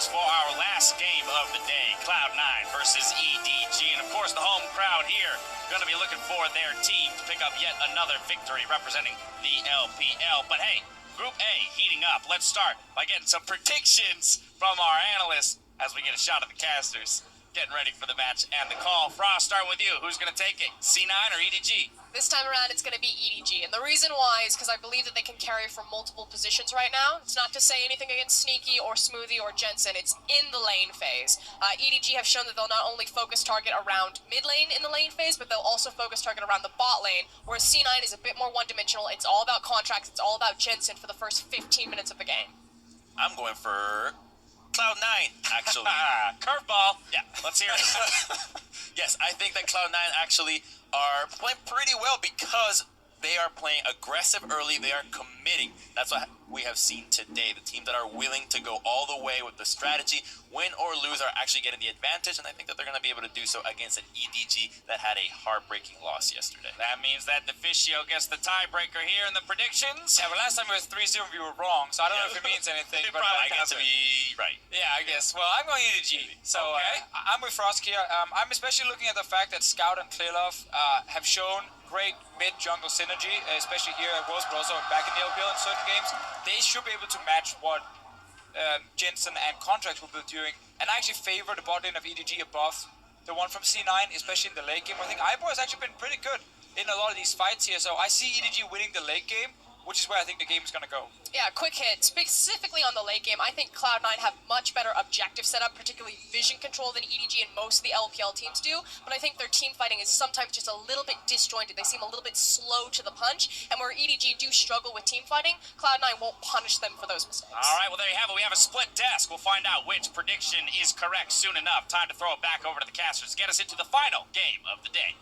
for our last game of the day, Cloud9 versus EDG. And of course, the home crowd here going to be looking for their team to pick up yet another victory representing the LPL. But hey, Group A heating up. Let's start by getting some predictions from our analysts as we get a shot at the casters. Getting ready for the match and the call. Frost, starting with you. Who's going to take it, C9 or EDG? This time around, it's going to be EDG, and the reason why is because I believe that they can carry from multiple positions right now. It's not to say anything against Sneaky or Smoothie or Jensen. It's in the lane phase. EDG have shown that they'll not only focus target around mid lane in the lane phase, but they'll also focus target around the bot lane, whereas C9 is a bit more one-dimensional. It's all about contracts. It's all about Jensen for the first 15 minutes of the game. I'm going for Cloud9, actually. Curveball. Yeah, let's hear it. Yes, I think that Cloud9 actually are playing pretty well because they are playing aggressive early. They are committing. That's what we have seen today. The teams that are willing to go all the way with the strategy, win or lose, are actually getting the advantage, and I think that they're going to be able to do so against an EDG that had a heartbreaking loss yesterday. That means that Deficio gets the tiebreaker here in the predictions. Yeah, but last time it was 3-0 we were wrong, so I don't know if it means anything. It but probably gets to be right. Yeah, I guess. Well, I'm going EDG. So Okay. I'm with Frost here. I'm especially looking at the fact that Scout and Klilov have shown great mid-jungle synergy, especially here at Worlds, but also back in the LPL in certain games. They should be able to match what Jensen and Contracts will be doing, and I actually favor the bot lane of EDG above the one from C9, especially in the late game. I think Ibor has actually been pretty good in a lot of these fights here, so I see EDG winning the late game, which is where I think the game is going to go. Yeah, quick hit. Specifically on the late game, I think Cloud9 have much better objective setup, particularly vision control, than EDG and most of the LPL teams do, but I think their team fighting is sometimes just a little bit disjointed. They seem a little bit slow to the punch, and where EDG do struggle with team fighting, Cloud9 won't punish them for those mistakes. All right, well, there you have it. We have a split desk. We'll find out which prediction is correct soon enough. Time to throw it back over to the casters. Get us into the final game of the day.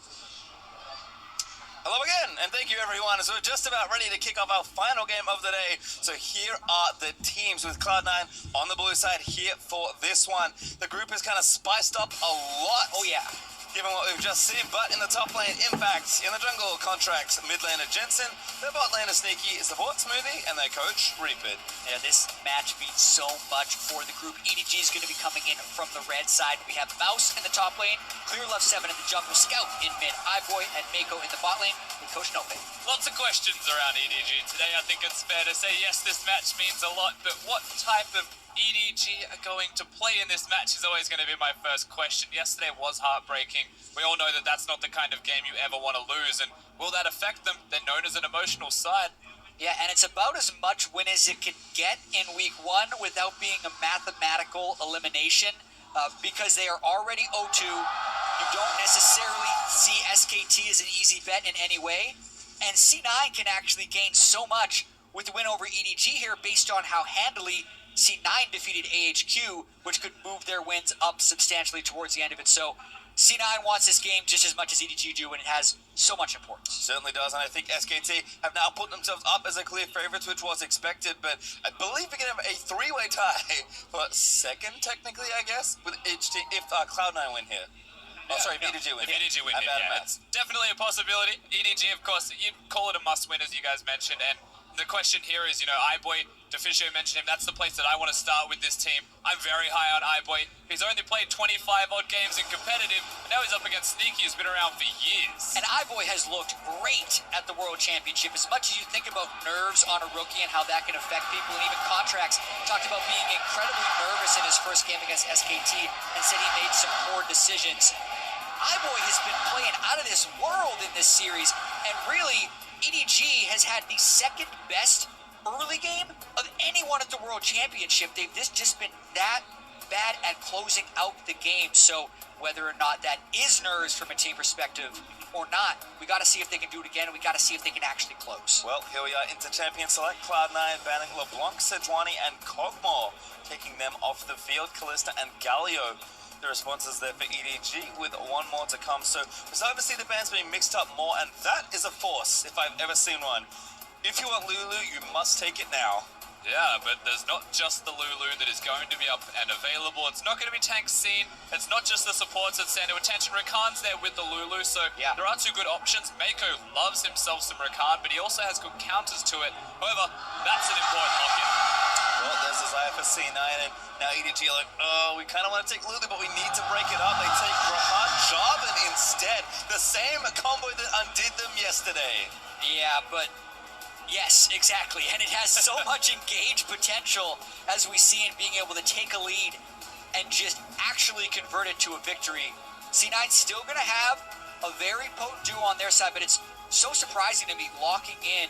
Hello again, and thank you everyone. So we're just about ready to kick off our final game of the day. So here are the teams with Cloud9 on the blue side here for this one. The group is kind of spiced up a lot. Oh yeah. Given what we've just seen, but in the top lane, Impact, in the jungle, Contracts, mid laner, Jensen, their bot laner, Sneaky, support, Smoothie, and their coach, Reapid. Yeah, this match means so much for the group. EDG is going to be coming in from the red side. We have Mouse in the top lane, Clear Love 7 in the jungle, Scout in mid, iBoy and Mako in the bot lane, with Coach Nope. Lots of questions around EDG today. I think it's fair to say, yes, this match means a lot, but what type of EDG are going to play in this match is always going to be my first question. Yesterday was heartbreaking. We all know that that's not the kind of game you ever want to lose, and will that affect them? They're known as an emotional side. Yeah, and it's about as much win as it can get in week 1 without being a mathematical elimination, because they are already 0-2. You don't necessarily see SKT as an easy bet in any way, and C9 can actually gain so much with the win over EDG here based on how handily C9 defeated AHQ, which could move their wins up substantially towards the end of it. So C9 wants this game just as much as EDG do, and it has so much importance. Certainly does, and I think SKT have now put themselves up as a clear favourites, which was expected, but I believe we can have a three-way tie for second, technically, I guess, with each team, if Cloud9 win here. Oh, sorry, if EDG win. If EDG win, I'm bad at yeah, maths. it's definitely a possibility. EDG, of course, you'd call it a must-win, as you guys mentioned, and the question here is, iBoy, Deficio mentioned him, that's the place that I want to start with this team. I'm very high on iBoy. He's only played 25-odd games in competitive, and now he's up against Sneaky, who's been around for years. And iBoy has looked great at the World Championship. As much as you think about nerves on a rookie and how that can affect people, and even Contracts talked about being incredibly nervous in his first game against SKT and said he made some poor decisions. iBoy has been playing out of this world in this series, and really, EDG has had the second best early game of anyone at the World Championship. They've just been that bad at closing out the game. So whether or not that is nerves from a team perspective or not, we got to see if they can do it again, and we got to see if they can actually close. Well, here we are into Champion Select. Cloud9 banning LeBlanc, Sejuani, and Kog'Maw, taking them off the field. Kalista and Galio, the responses there for EDG, with one more to come. So we're starting to see the bands being mixed up more, and that is a force if I've ever seen one. If you want Lulu, you must take it now. Yeah, but there's not just the Lulu that is going to be up and available. It's not going to be tank scene. It's not just the supports that stand to attention. Rakan's there with the Lulu, so yeah, there are two good options. Mako loves himself some Rakan, but he also has good counters to it. However, that's an important lock-in. Well, there's Desire for C9, and now EDG are like, oh, we kind of want to take Lulu, but we need to break it up. They take Rahat Jarvan instead. The same combo that undid them yesterday. Yeah, but yes, exactly. And it has so much engaged potential as we see in being able to take a lead and just actually convert it to a victory. C9's still going to have a very potent duo on their side, but it's so surprising to me locking in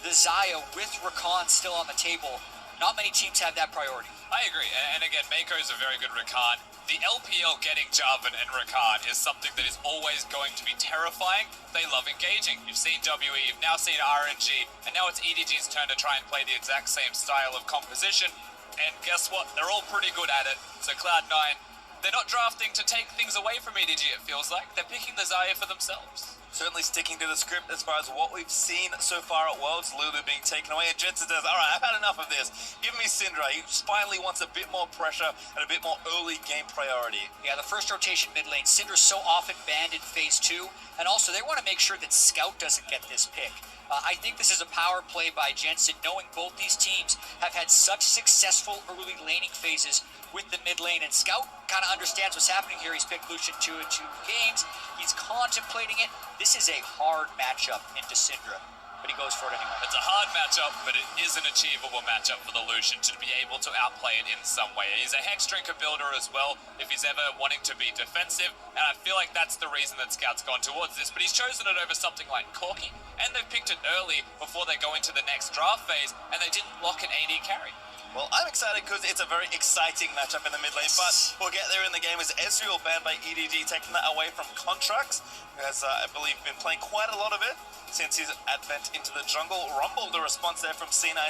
the Xayah with Rakan still on the table. Not many teams have that priority. I agree, and again, Mako is a very good Rakan. The LPL getting Jarvan and Rakan is something that is always going to be terrifying. They love engaging. You've seen WE, you've now seen RNG, and now it's EDG's turn to try and play the exact same style of composition. And guess what? They're all pretty good at it. So Cloud9, they're not drafting to take things away from EDG, it feels like. They're picking the Xayah for themselves. Certainly sticking to the script as far as what we've seen so far at Worlds. Lulu being taken away, and Jensen says, all right, I've had enough of this. Give me Syndra. He finally wants a bit more pressure and a bit more early game priority. Yeah, the first rotation mid lane, Syndra's so often banned in phase 2, and also they want to make sure that Scout doesn't get this pick. I think this is a power play by Jensen, knowing both these teams have had such successful early laning phases with the mid lane, and Scout kind of understands what's happening here. He's picked Lucian 2 in 2 games. He's contemplating it. This is a hard matchup into Syndra, but he goes for it anyway. It's a hard matchup, but it is an achievable matchup for the Lucian to be able to outplay it in some way. He's a Hex Drinker builder as well, if he's ever wanting to be defensive, and I feel like that's the reason that Scout's gone towards this, but he's chosen it over something like Corki, and they've picked it early before they go into the next draft phase, and they didn't lock an AD carry. Well, I'm excited because it's a very exciting matchup in the mid lane, but we'll get there in the game as Ezreal banned by EDG, taking that away from Contracts, who has, I believe, been playing quite a lot of it since his advent into the jungle. Rumble, the response there from C9,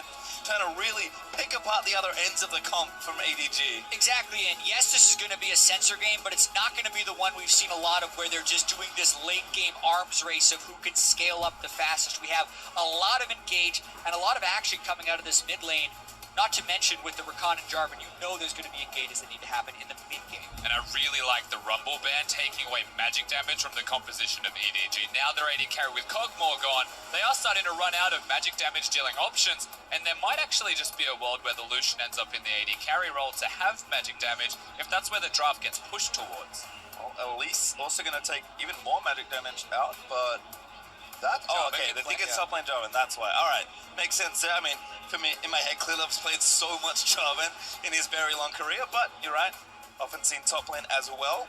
trying to really pick apart the other ends of the comp from EDG. Exactly, and yes, this is going to be a sensor game, but it's not going to be the one we've seen a lot of where they're just doing this late game arms race of who can scale up the fastest. We have a lot of engage and a lot of action coming out of this mid lane. Not to mention with the Rakan and Jarvan, you know there's going to be engages that need to happen in the mid-game. And I really like the Rumble ban taking away magic damage from the composition of EDG. Now their AD carry with Cogmore gone, they are starting to run out of magic damage dealing options, and there might actually just be a world where the Lucian ends up in the AD carry role to have magic damage if that's where the draft gets pushed towards. Well, Elise also going to take even more magic damage out, but... Oh, okay, they think it's top lane Jarvan, that's why. Alright, makes sense there. I mean, for me, in my head, Clearlove's played so much Jarvan in his very long career, but you're right, often seen top lane as well.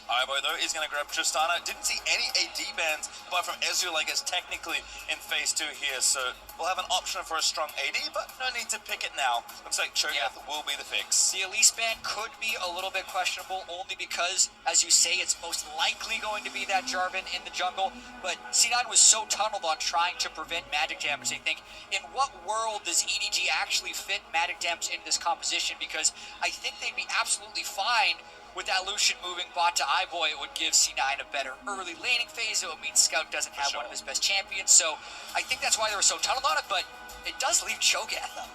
Ivo, though, is going to grab Tristana. Didn't see any AD bans, apart from Ezreal, I guess, technically in phase 2 here, so we'll have an option for a strong AD, but no need to pick it now. Looks like Cho'Gath will be the fix. The Elise ban could be a little bit questionable, only because, as you say, it's most likely going to be that Jarvan in the jungle, but C9 was so tunneled on trying to prevent magic damage. They think, in what world does EDG actually fit magic damage into this composition? Because I think they'd be absolutely fine with that Lucian moving bot to Iboy. It would give C9 a better early laning phase. It would mean Scout doesn't have one of his best champions. So I think that's why they were so tunneled on it, but it does leave Cho'Gath up.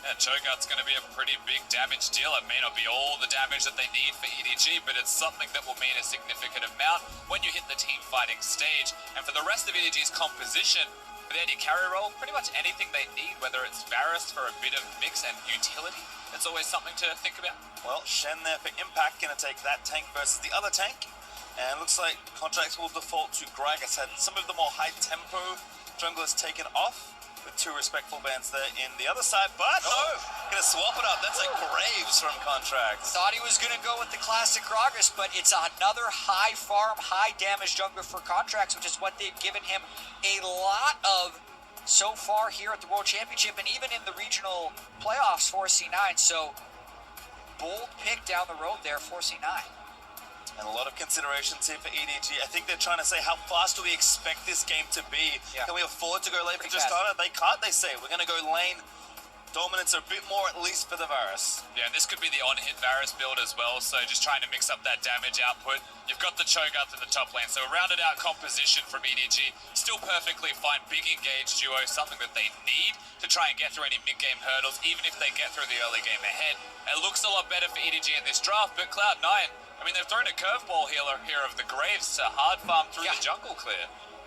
Yeah, Cho'Gath's going to be a pretty big damage deal. It may not be all the damage that they need for EDG, but it's something that will mean a significant amount when you hit the team fighting stage. And for the rest of EDG's composition, for the AD carry role, pretty much anything they need, whether it's Varus for a bit of mix and utility, it's always something to think about. Well, Shen there for impact, going to take that tank versus the other tank. And looks like Contracts will default to Gragas. Had some of the more high-tempo junglers taken off, with 2 respectful bans there in the other side. But no, going to swap it up. That's like Graves from Contracts. Thought he was going to go with the classic Gragas, but it's another high farm, high damage jungler for Contracts, which is what they've given him a lot of so far here at the World Championship and even in the regional playoffs for C9. So bold pick down the road there for C9. And a lot of considerations here for EDG. I think they're trying to say, how fast do we expect this game to be? Yeah. Can we afford to go late for Tristana? They can't, they say. We're going to go lane dominance a bit more, at least for the Varus. Yeah, and this could be the on-hit Varus build as well, so just trying to mix up that damage output. You've got the Cho'Gath in the top lane, so a rounded out composition from EDG. Still perfectly fine, big engaged duo, something that they need to try and get through any mid-game hurdles, even if they get through the early game ahead. It looks a lot better for EDG in this draft, but Cloud9, I mean, they've thrown a curveball here of the Graves to hard farm through the jungle clear.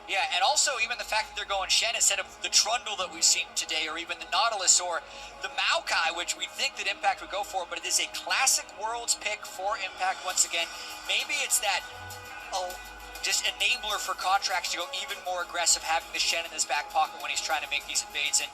Yeah, and also even the fact that they're going Shen instead of the Trundle that we've seen today, or even the Nautilus or the Maokai, which we think that Impact would go for, but it is a classic Worlds pick for Impact once again. Maybe it's that just enabler for Contracts to go even more aggressive, having the Shen in his back pocket when he's trying to make these invades. And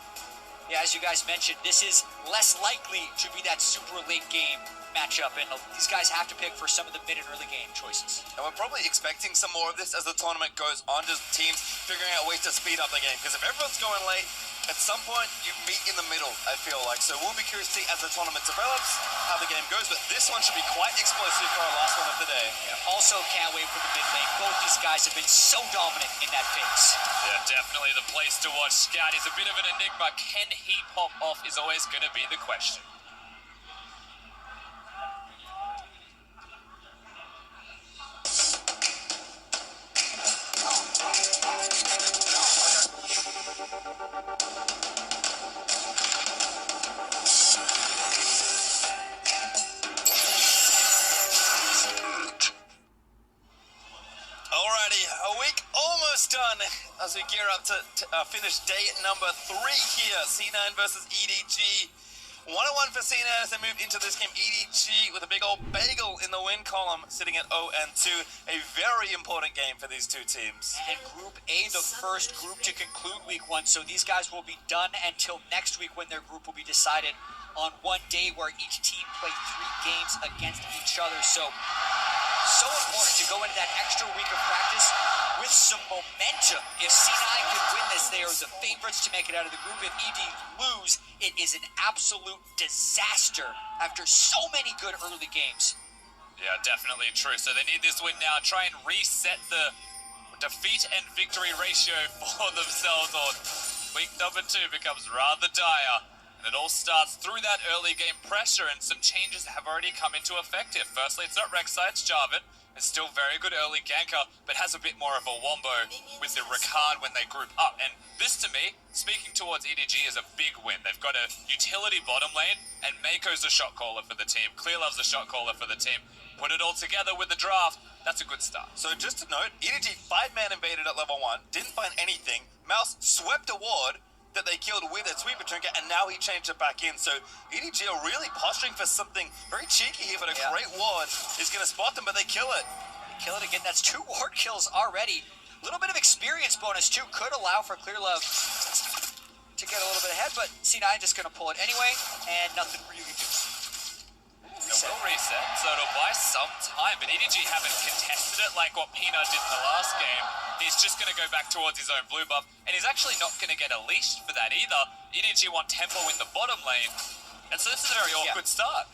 yeah, as you guys mentioned, this is less likely to be that super late game matchup, and these guys have to pick for some of the mid and early game choices. And we're probably expecting some more of this as the tournament goes on, just teams figuring out ways to speed up the game. Because if everyone's going late, at some point you meet in the middle, I feel like. So we'll be curious to see as the tournament develops how the game goes, but this one should be quite explosive for our last one of the day. Yeah, also can't wait for the mid lane. Both these guys have been so dominant in that phase. Yeah, definitely the place to watch. Scout is a bit of an enigma. Can he pop off is always going to be the question. Done as we gear up to finish day number 3 here. C9 versus EDG. 1-1 for C9 as they move into this game. EDG with a big old bagel in the win column, sitting at 0-2. A very important game for these two teams. And Group A, the first group to conclude Week 1, so these guys will be done until next week when their group will be decided on one day, where each team play 3 games against each other. So important to go into that extra week of practice with some momentum. If C9 can win this, they are the favorites to make it out of the group. If ED lose, it is an absolute disaster after so many good early games. Yeah, definitely true. So they need this win now, try and reset the defeat and victory ratio for themselves, or week number 2 becomes rather dire. And it all starts through that early game pressure, and some changes have already come into effect here. Firstly, it's not Rek'Sai, it's Jarvan. It's still very good early ganker, but has a bit more of a wombo with the Ricard when they group up. And this, to me, speaking towards EDG, is a big win. They've got a utility bottom lane, and Mako's the shot caller for the team. Clearlove's the shot caller for the team. Put it all together with the draft, that's a good start. So just to note, EDG 5-man invaded at level 1, didn't find anything. Mouse swept a ward that they killed with a sweeper trinket, and now he changed it back in. So EDG are really posturing for something very cheeky here, but a great ward is going to spot them, but they kill it. They kill it again. That's 2 ward kills already. A little bit of experience bonus too could allow for Clearlove to get a little bit ahead, but C9 just going to pull it anyway, and nothing for you to do. It will reset, so it'll buy some time, but EDG haven't contested it like what Peanut did in the last game. He's just going to go back towards his own blue buff, and he's actually not going to get a leash for that either. EDG want tempo in the bottom lane, and so this is a very awkward start.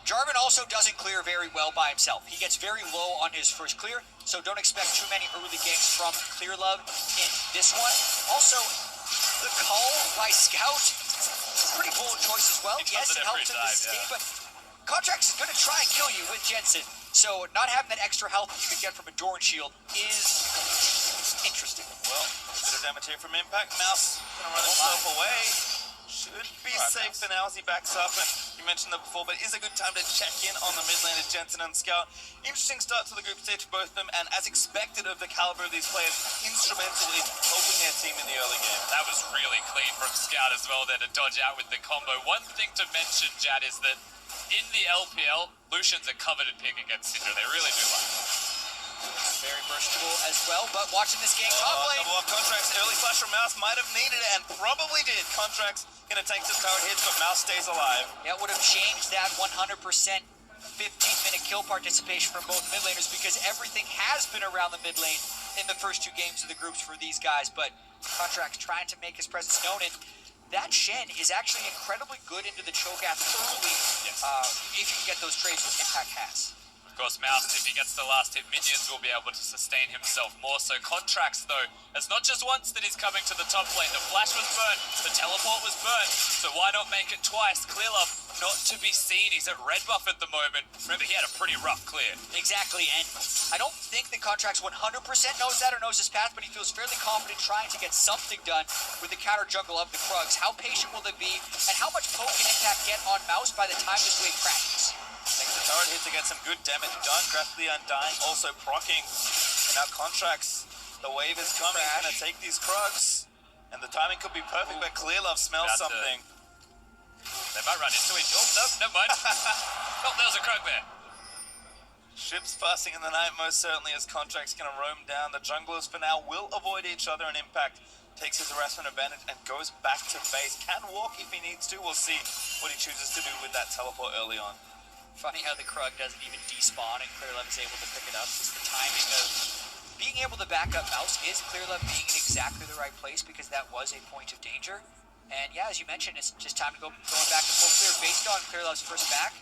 Jarvan also doesn't clear very well by himself. He gets very low on his first clear, so don't expect too many early games from Clearlove in this one. Also, the call by Scout, pretty bold choice as well. Yes, it helps in this game, but Contracts is going to try and kill you with Jensen, so not having that extra health that you could get from a Doran shield is interesting. Well, a bit of damage here from Impact. Mouse going to run himself away. Should be safe for now as he backs up. And you mentioned that before, but it is a good time to check in on the mid lane as Jensen and Scout. Interesting start to the group stage for both of them, and as expected of the caliber of these players, instrumental in helping their team in the early game. That was really clean from Scout as well there to dodge out with the combo. One thing to mention, Jad, is that in the LPL, Lucian's a coveted pick against Syndra. They really do like it. Very versatile as well, but watching this game top lane. Contracts, early flash from Mouse might have needed it, and probably did. Contracts gonna take some power hits, but Mouse stays alive. Yeah, it would have changed that 100% 15-minute kill participation from both mid laners, because everything has been around the mid lane in the first 2 games of the groups for these guys, but Contracts trying to make his presence known, and that Shen is actually incredibly good into the Cho'Gath early, if you can get those trades that Impact has. Of course, Mouse, if he gets the last hit, minions will be able to sustain himself more. So Contracts, though, it's not just once that he's coming to the top lane. The flash was burnt, the teleport was burnt, so why not make it twice? Clearlove, not to be seen. He's at red buff at the moment. Remember, he had a pretty rough clear. Exactly, and I don't think the Contracts 100% knows that or knows his path, but he feels fairly confident trying to get something done with the counter jungle of the Krugs. How patient will they be, and how much poke can Impact get on Mouse by the time this wave crashes? Makes the turret hit to get some good damage done. Craftly Undying also proccing. And now Contracts The wave is coming. He's going to take these Krugs. And the timing could be perfect, but Clearlove smells something. They might run into it. Oh, no, never mind. Oh, there's a Krug there. Ships passing in the night most certainly as Contract's going to roam down. The junglers for now will avoid each other, and Impact takes his harassment advantage and goes back to base. Can walk if he needs to. We'll see what he chooses to do with that teleport early on. Funny how the Krug doesn't even despawn and Clearlove is able to pick it up. Just the timing of being able to back up Mouse is Clearlove being in exactly the right place because that was a point of danger. And yeah, as you mentioned, it's just time to going back to full clear based on Clearlove's first back.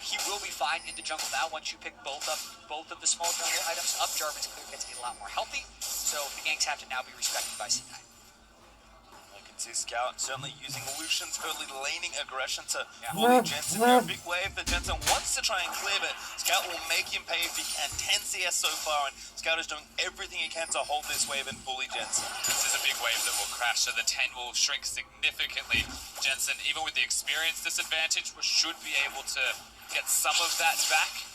He will be fine in the jungle now once you pick both of the small jungle items up. Jarvan's clear gets a lot more healthy, so the ganks have to now be respected by C9. You can see Scout certainly using Lucian's early laning aggression to bully Jensen here. A big wave that Jensen wants to try and clear, but Scout will make him pay if he can. 10 CS so far, and Scout is doing everything he can to hold this wave and bully Jensen. This is a big wave that will crash, so the 10 will shrink significantly. Jensen, even with the experience disadvantage, should be able to get some of that back.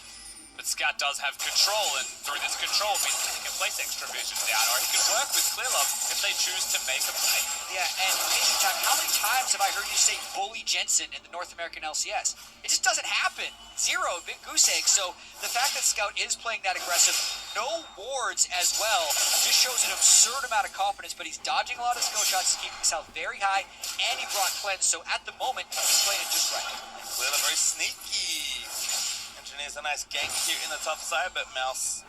But Scout does have control, and through this control means that he can place extra vision down, or he can work with Clearlove if they choose to make a play. Yeah, and Nation Time, how many times have I heard you say bully Jensen in the North American LCS? It just doesn't happen. Zero, big goose egg. So the fact that Scout is playing that aggressive, no wards as well, just shows an absurd amount of confidence, but he's dodging a lot of skill shots, keeping his health very high, and he brought cleanse, so at the moment, he's playing it just right. Clearlove very sneaky. Engineers a nice gank here in the top side, but Mouse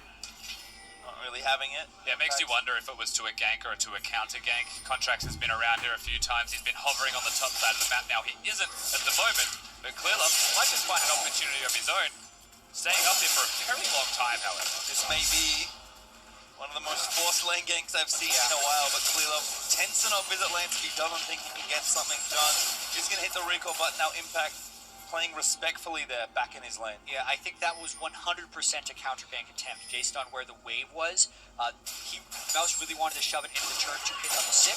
not really having it. Yeah, it makes you wonder if it was to a gank or to a counter gank. Contracts has been around here a few times. He's been hovering on the top side of the map now. He isn't at the moment, but Clearlove might just find an opportunity of his own. Staying up there for a very long time, however. This may be one of the most forced lane ganks I've seen in a while, but Clearlove tends to not visit lanes if he doesn't think he can get something done. He's going to hit the recall button now. Impact playing respectfully there, back in his lane. Yeah, I think that was 100% a counter gank attempt based on where the wave was. Mouse really wanted to shove it into the turn to hit level 6,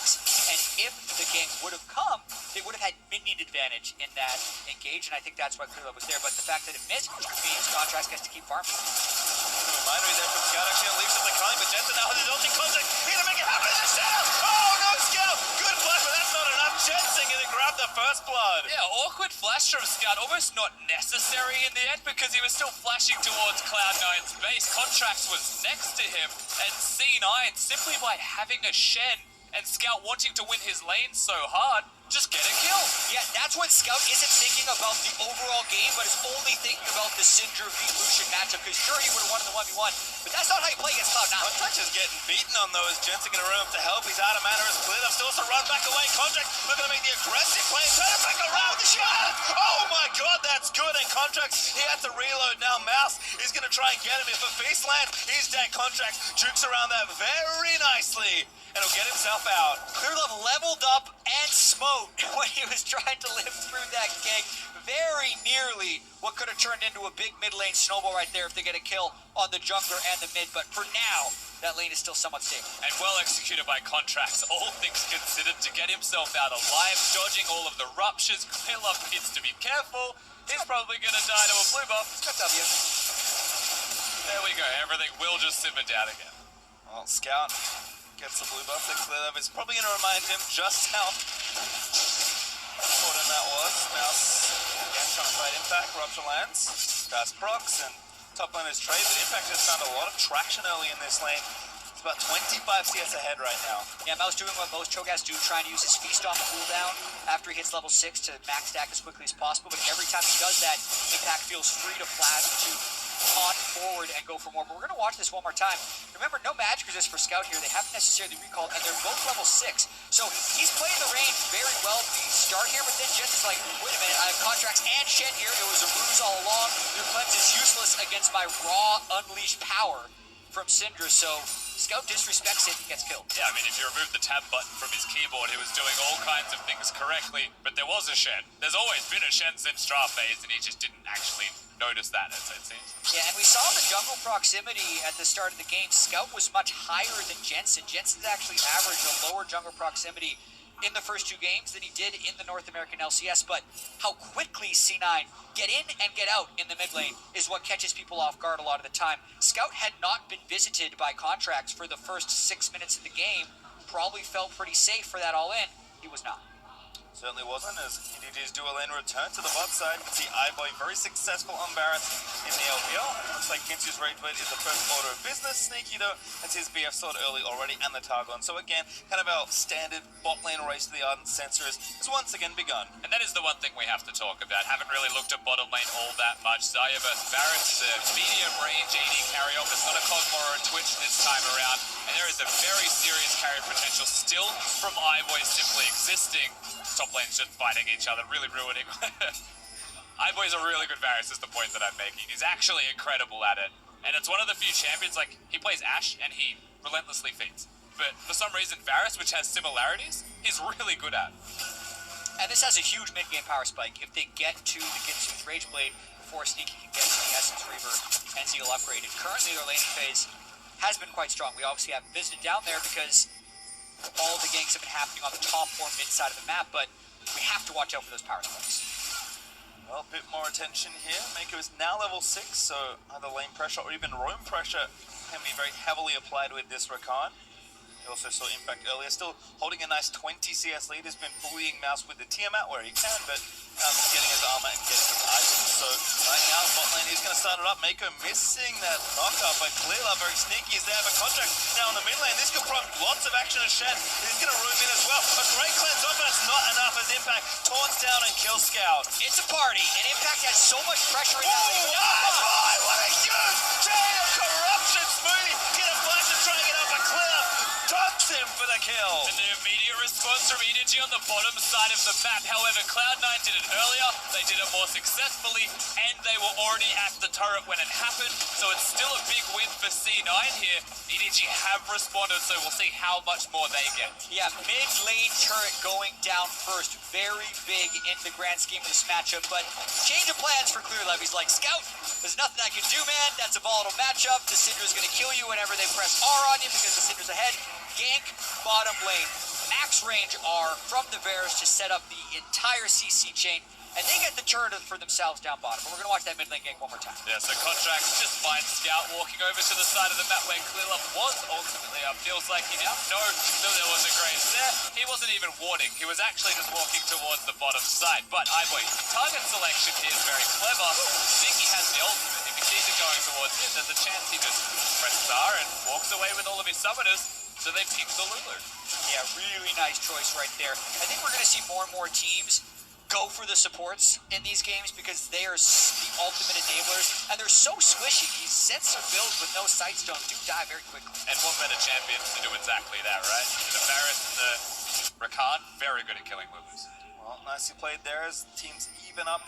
and if the gank would have come, they would have had minion advantage in that engage, and I think that's why Clearlove was there. But the fact that it missed means Contracts gets to keep farming. Reminder there from Scout, actually unleashes the Kali, but Jensen now has his ulti Contract. He's gonna make it happen in the shadow! Oh no, Scout! Good flash, but that's not enough. Jensen gonna grab the first blood. Yeah, awkward flash from Scout, almost not necessary in the end because he was still flashing towards Cloud9's base. Contracts was next to him, and C9, simply by having a Shen and Scout wanting to win his lane so hard, just get a kill. Yeah, that's when Scout isn't thinking about the overall game, but is only thinking about the Syndra v Lucian matchup, because sure, he would have won in the 1v1, but that's not how you play against Cloud9. Contract is getting beaten on those. Jensen gonna run up to help. He's out of mana as Clearlove still has to run back away. Contract looking to make the aggressive play. Turn it back around. The shot! Oh my god, that's good. And Contract, he had to reload now. Mouse is gonna try and get him. If a feast lands, he's dead. Contract jukes around that very nicely, and he'll get himself out. Clearlove leveled up and smote when he was trying to live through that gank. Very nearly what could have turned into a big mid lane snowball right there if they get a kill on the jungler and the mid, but for now, that lane is still somewhat stable. And well executed by Contracts, all things considered, to get himself out alive, dodging all of the ruptures. Clearlove needs to be careful. He's probably going to die to a blue buff. Good W. There we go, everything will just simmer down again. Well, Scout gets the blue buff that Clearlove is probably going to remind him just how important that was. Mouse again trying to fight Impact. Rupture lands. Fast procs and top laner's trade, but Impact has found a lot of traction early in this lane. It's about 25 CS ahead right now. Yeah, Mouse doing what most Cho'Gaths do, trying to use his feast on cooldown after he hits level 6 to max stack as quickly as possible, but every time he does that, Impact feels free to flash to taunt forward and go for more. But we're going to watch this one more time. Remember, no magic resist for Scout here. They haven't necessarily recalled, and they're both level 6. So he's playing the range very well. The start here, but then Jensen's like, wait a minute, I have Contracts and Shen here. It was a ruse all along. Your cleanse is useless against my raw unleashed power from Syndra. So Scout disrespects it and gets killed. Yeah, I mean, if you remove the tab button from his keyboard, he was doing all kinds of things correctly, but there was a Shen. There's always been a Shen since draft phase, and he just didn't actually notice that, as it seems. Yeah, and we saw the jungle proximity at the start of the game. Scout was much higher than Jensen. Jensen's actually averaged a lower jungle proximity in the first 2 games than he did in the North American LCS, but how quickly C9 get in and get out in the mid lane is what catches people off guard a lot of the time. Scout had not been visited by contracts for the first 6 minutes of the game, probably felt pretty safe for that all-in. He was not. Certainly wasn't, as EDG's dual lane return to the bot side. You can see iBoy very successful on Barrett in the LPL. Looks like Kinsu's Rage Blade is the first order of business. Sneaky though, that's his BF sword early already, and the Targon. So again, kind of our standard bot lane race to the Ardent Sensor has once again begun. And that is the one thing we have to talk about. Haven't really looked at bottom lane all that much. Zarya versus Barrett, the medium range AD carry off. It's not a Cosmo or a Twitch this time around. And there is a very serious carry potential still from iBoy simply existing. Top lane's just fighting each other, really ruining. iBoy's a really good Varus is the point that I'm making. He's actually incredible at it. And it's one of the few champions, like, he plays Ashe and he relentlessly feeds. But for some reason, Varus, which has similarities, he's really good at. And this has a huge mid-game power spike. If they get to the Kinsu's Rage Blade before Sneaky can get to the Essence Reaver and Zeal upgraded. Currently, their laning phase has been quite strong. We obviously haven't visited down there because all of the ganks have been happening on the top or mid side of the map, but we have to watch out for those power spikes. Well, a bit more attention here. Mako is now level 6, so either lane pressure or even roam pressure can be very heavily applied with this Rakan. We also saw Impact earlier, still holding a nice 20 CS lead. Has been bullying Mouse with the Tiamat where he can, but getting his armor and getting his items. So right now, bot lane, he's going to start it up. Mako missing that knockup, but Clearlove very sneaky as they have a contract. Now on the mid lane, this could prompt lots of action as Shen. He's going to room in as well. A great cleanse off, but it's not enough as Impact taunts down and kills Scout. It's a party, and Impact has so much pressure in that lane. Oh, boy, what a huge chain of corruption! Smoothie, get a flash and try and get up a Clearlove. Dunks him for the kill. And the immediate response from EDG on the bottom side of the map. However, Cloud9 did it earlier, they did it more successfully, and they were already at the turret when it happened. So it's still a big win for C9 here. EDG have responded, so we'll see how much more they get. Yeah, mid lane turret going down first. Very big in the grand scheme of this matchup, but change of plans for Clearlove. He's like, Scout, there's nothing I can do, man. That's a volatile matchup. The Syndra's going to kill you whenever they press R on you because the Syndra's ahead. Gank bottom lane. Max range R from the Varus to set up the entire CC chain, and they get the turret for themselves down bottom. But we're going to watch that mid lane gank one more time. Yeah, so Contracts just finds Scout walking over to the side of the map where Clearlove was ultimately up. Feels like he didn't know that there was a grace there. He wasn't even warding. He was actually just walking towards the bottom side. But iBoy, target selection here is very clever. Sneaky has the ultimate. If he sees it going towards him, there's a chance he just presses R and walks away with all of his summoners. So they pick the Lulu. Yeah, really nice choice right there. I think we're going to see more and more teams go for the supports in these games because they are the ultimate enablers, and they're so squishy. These sets are built with no sightstone do die very quickly. And what better champions to do exactly that, right? The Varus and the Rakan, very good at killing Lulus. Well, nicely played there as teams even up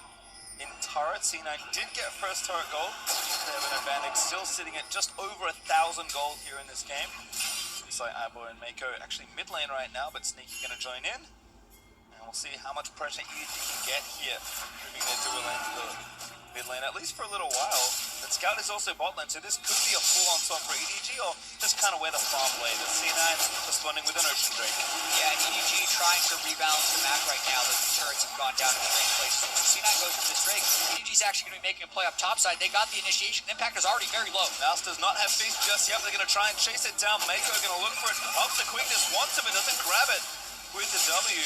in turret. C9 did get first turret gold. They have an advantage, still sitting at just over 1,000 gold here in this game. Looks like iBoy and Mako actually mid lane right now, but Sneaky gonna join in. And we'll see how much pressure EDG can get here, moving their dual lane to the mid lane, at least for a little while. But Scout is also bot lane, so this could be a full-on swap for EDG, or just kind of where the farm laid. C9 responding with an Ocean Drake. Yeah, EDG trying to rebalance the map right now. The turrets have gone down in strange places. When C9 goes for this Drake, EDG's actually going to be making a play up top side. They got the initiation. Impact is already very low. Mouse does not have feast just yet. They're going to try and chase it down. Mako going to look for it. Up the quickness, wants it, but doesn't grab it with the W.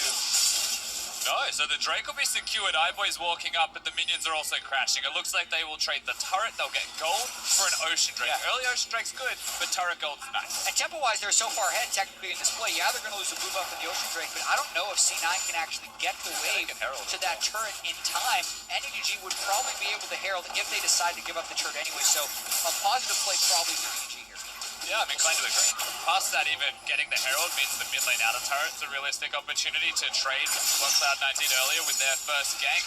No, so the Drake will be secured. iBoy's walking up, but the minions are also crashing. It looks like they will trade the turret. They'll get gold for an Ocean Drake. Yeah. Early Ocean Drake's good, but turret gold's nice. And tempo-wise, they're so far ahead technically in this play. Yeah, they're going to lose the blue buff in the Ocean Drake, but I don't know if C9 can actually get the wave to that turret in time. And EDG would probably be able to herald if they decide to give up the turret anyway. So a positive play probably for EDG here. Yeah, I'm inclined to agree. Past that, even getting the Herald means the mid lane outer turret's a realistic opportunity to trade what Cloud9 did earlier with their first gank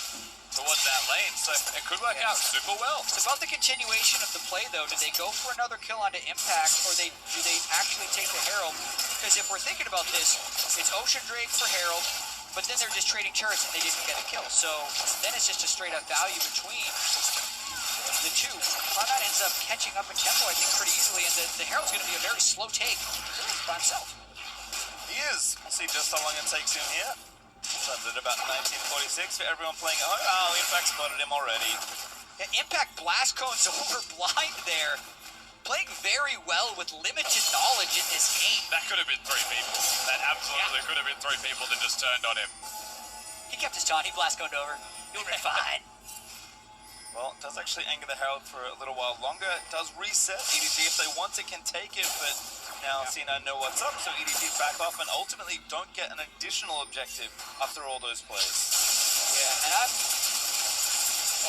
towards that lane, so it could work out super well. It's about the continuation of the play, though. Do they go for another kill onto Impact, or do they actually take the Herald? Because if we're thinking about this, it's Ocean Drake for Herald, but then they're just trading turrets and they didn't get a kill. So then it's just a straight up value between the two. Cloud9 ends up catching up in tempo, I think, pretty easily, and the Herald's going to be a very slow take by himself. He is. We'll see just how long it takes him here. Started at about 1946 for everyone playing at home. Oh, Impact spotted him already. Yeah, Impact blast cones over blind there. Playing very well with limited knowledge in this game. That could have been 3 people. That absolutely could have been 3 people that just turned on him. He kept his taunt. He blast coned over. He would have been fine. Well, it does actually anger the Herald for a little while longer. It does reset. EDG, if they want it, can take it, but now C9 know what's up, so EDG back off and ultimately don't get an additional objective after all those plays. Yeah, and I'm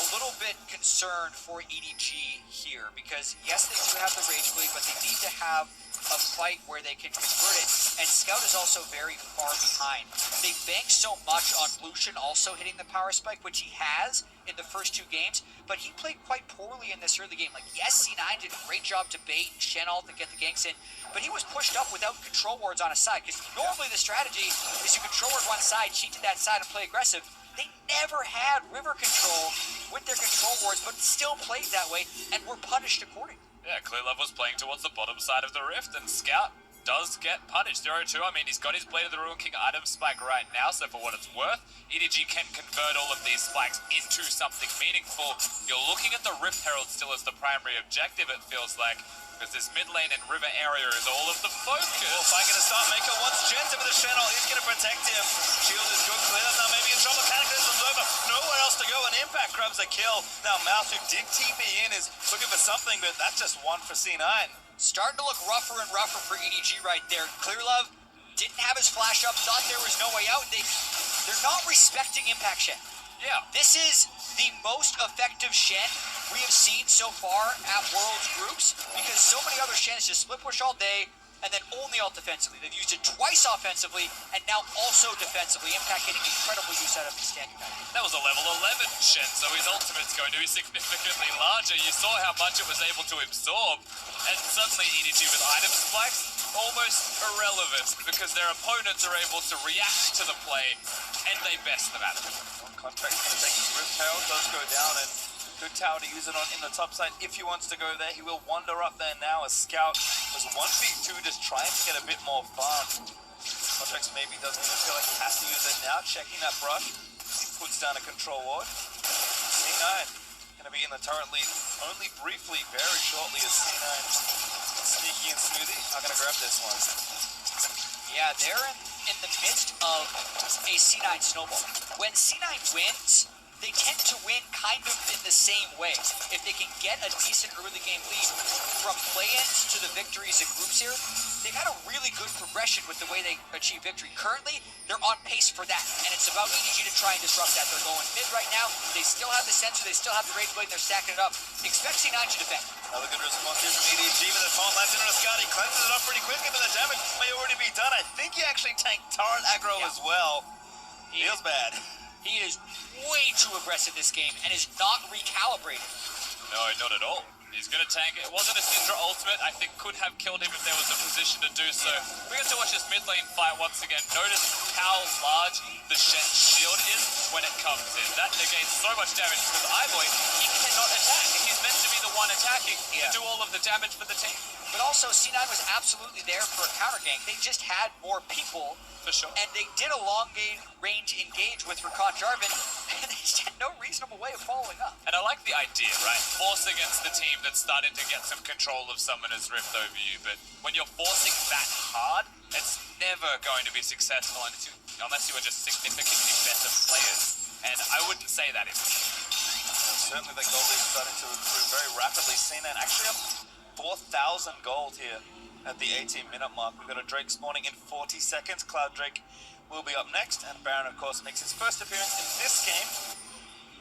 a little bit concerned for EDG here, because yes, they do have the Rage Blade, but they need to have a fight where they can convert it, and Scout is also very far behind. They bank so much on Lucian also hitting the power spike, which he has in the first 2 games, but he played quite poorly in this early game. Like, yes, C9 did a great job to bait Shen ult and get the ganks in, but he was pushed up without control wards on his side, because normally the strategy is to control ward one side, cheat to that side, and play aggressive. They never had river control with their control wards, but still played that way, and were punished accordingly. Yeah, Clearlove was playing towards the bottom side of the rift, and Scout does get punished. 0-2, I mean, he's got his Blade of the Ruin King item spike right now, so for what it's worth, EDG can convert all of these spikes into something meaningful. You're looking at the Rift Herald still as the primary objective, it feels like, because this mid lane and river area is all of the focus. Fight gonna start. Maker wants Jensen with a channel. He's gonna protect him. Shield is good. Clearlove now maybe in trouble. Cataclysm's over. Nowhere else to go, and Impact grabs a kill. Now Mouse, who did TP in, is looking for something, but that's just one for C9. Starting to look rougher and rougher for EDG right there. Clearlove didn't have his flash up, thought there was no way out. They're not respecting Impact Shen. Yeah. This is the most effective Shen we have seen so far at Worlds groups, because so many other Shens just split push all day and then only ult defensively. They've used it twice offensively and now also defensively. Impact getting incredible use out of his standing item. That was a level 11 Shen, so his ultimate's going to be significantly larger. You saw how much it was able to absorb, and suddenly EDG with item spikes, almost irrelevant, because their opponents are able to react to the play, and they best them at it. Contract's going to take his Rift Herald, does go down, and good tower to use it on in the top side. If he wants to go there, he will wander up there now as Scout was 1v2, just trying to get a bit more farm. Contracts maybe doesn't even feel like he has to use it now, checking that brush. He puts down a control ward. C9 going to be in the turret lead only briefly, very shortly, as C9 Sneaky and Smoothie are going to grab this one. Yeah, they're in the midst of a C9 snowball. When C9 wins, they tend to win kind of in the same way. If they can get a decent early game lead from play-ins to the victories in groups here, they've had a really good progression with the way they achieve victory. Currently, they're on pace for that, and it's about EDG to try and disrupt that. They're going mid right now. They still have the sensor, they still have the Rage Blade, and they're stacking it up. Expect C9 to defend. Another good response here from EDG, but the taunt lands into Scott. He cleanses it up pretty quickly, but the damage may already be done. I think he actually tanked turret aggro as well. Feels bad. He is way too aggressive this game and is not recalibrated. No, not at all. He's going to tank it. It wasn't a Syndra ultimate. I think could have killed him if there was a position to do so. We get to watch this mid lane fight once again. Notice how large the Shen shield is when it comes in. That negates so much damage because Iboy, he cannot attack. He's meant to be the one attacking to do all of the damage for the team. But also, C9 was absolutely there for a counter gank. They just had more people. For sure. And they did a long range engage with Rakan Jarvan, and they just had no reasonable way of following up. And I like the idea, right? Force against the team that's starting to get some control of Summoner's Rift over you, but when you're forcing that hard, it's never going to be successful unless you are just significantly better players. And I wouldn't say that is. Certainly the gold is starting to improve very rapidly. C9 actually up 4,000 gold here at the 18-minute mark. We've got a Drake spawning in 40 seconds. Cloud Drake will be up next, and Baron, of course, makes his first appearance in this game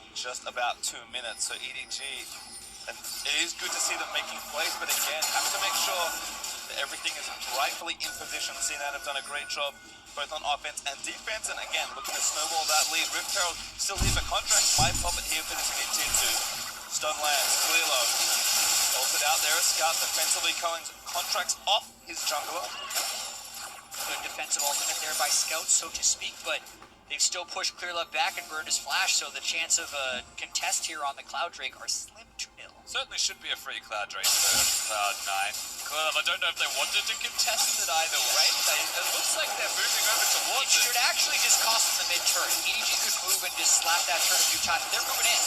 in just about 2 minutes. So EDG, and it is good to see them making plays, but again, have to make sure that everything is rightfully in position. C9 have done a great job both on offense and defense, and again, looking to snowball that lead. Rift Herald still here for contract. Might pop it here for this mid-tier 2. Stun lands, Clearlove. Ulted out there, a Scout defensively calling contracts off his jungler. Good defensive ultimate there by Scout, so to speak, but they've still pushed Clearlove back and burned his flash, so the chance of a contest here on the Cloud Drake are slim to nil. Certainly should be a free Cloud Drake for Cloud9. Clearlove, I don't know if they wanted to contest it either way. It looks like they're moving over It towards it. should actually just cost them the mid-turret. EDG could move and just slap that turret a few times. They're moving in.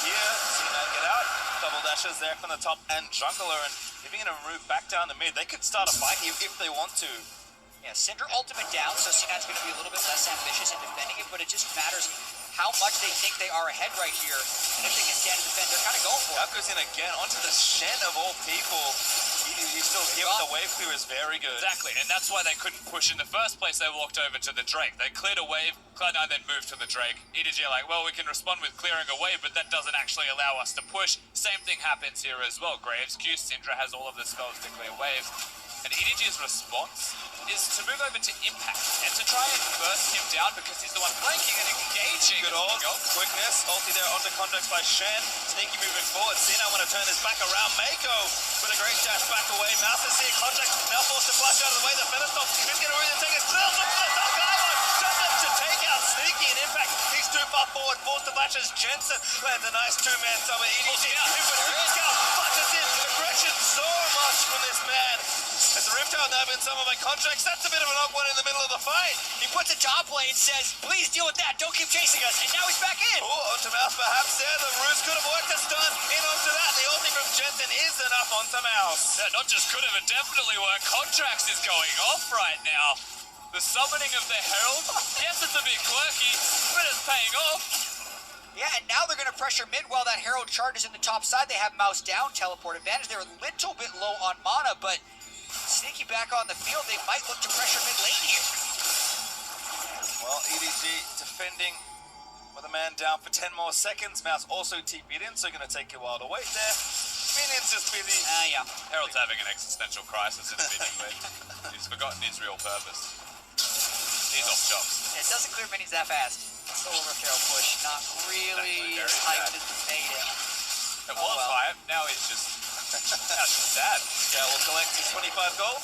Here, C9 get out. Double dashes there from the top and jungler, and giving it a move back down the mid. They could start a fight here if they want to. Yeah, Syndra ultimate down, so C9's going to be a little bit less ambitious in defending it, but it just matters how much they think they are ahead right here. And if they can stand and defend, they're kind of going for it. That goes in again onto the Shen of all people. He's still here, but the wave clear is very good. Exactly, and that's why they couldn't push in the first place. They walked over to the Drake. They cleared a wave, Cloud9 then moved to the Drake. EDG are like, well, we can respond with clearing a wave, but that doesn't actually allow us to push. Same thing happens here as well. Graves, Q, Syndra has all of the spells to clear waves. And EDG's response is to move over to Impact and to try and burst him down because he's the one flanking and engaging. Good ult, quickness, ulti there onto contracts by Shen. Sneaky moving forward. Cena want to turn his back around. Mako with a great dash back away. Mouse is seeing contract, now forced to flash out of the way. The Fenerbahce, who's going to really take his clears up for the Dark Island. Just to take out Sneaky and Impact. He's too far forward, forced to flash as Jensen lands a nice two-man summer. EDG, flashes in. Aggression so much from this man. As the Riptide now been summoned by contracts, that's a bit of an odd one in the middle of the fight. He puts a top lane, says, please deal with that, don't keep chasing us, and now he's back in. Oh, onto Mouse perhaps there. The ruse could have worked a stun in onto that. The ulti from Jensen is enough onto Mouse. Yeah, not just could have, it definitely worked. Contracts is going off right now. The summoning of the Herald, yes, it's a bit quirky, but it's paying off. Yeah, and now they're going to pressure mid while that Herald charges in the top side. They have Mouse down, teleport advantage. They're a little bit low on mana, but Sneaky back on the field, they might look to pressure mid lane here. Well, EDG defending with a man down for 10 more seconds. Mouse also TP'd in, so going to take a while to wait there. Minions just busy. Yeah. Herald's having an existential crisis in minion lane. He's forgotten his real purpose. He's off jobs. It doesn't clear minions that fast. Still over Feral push, not really as hyped as we made it. It was hype, now he's just sad. Yeah, will collect his 25 gold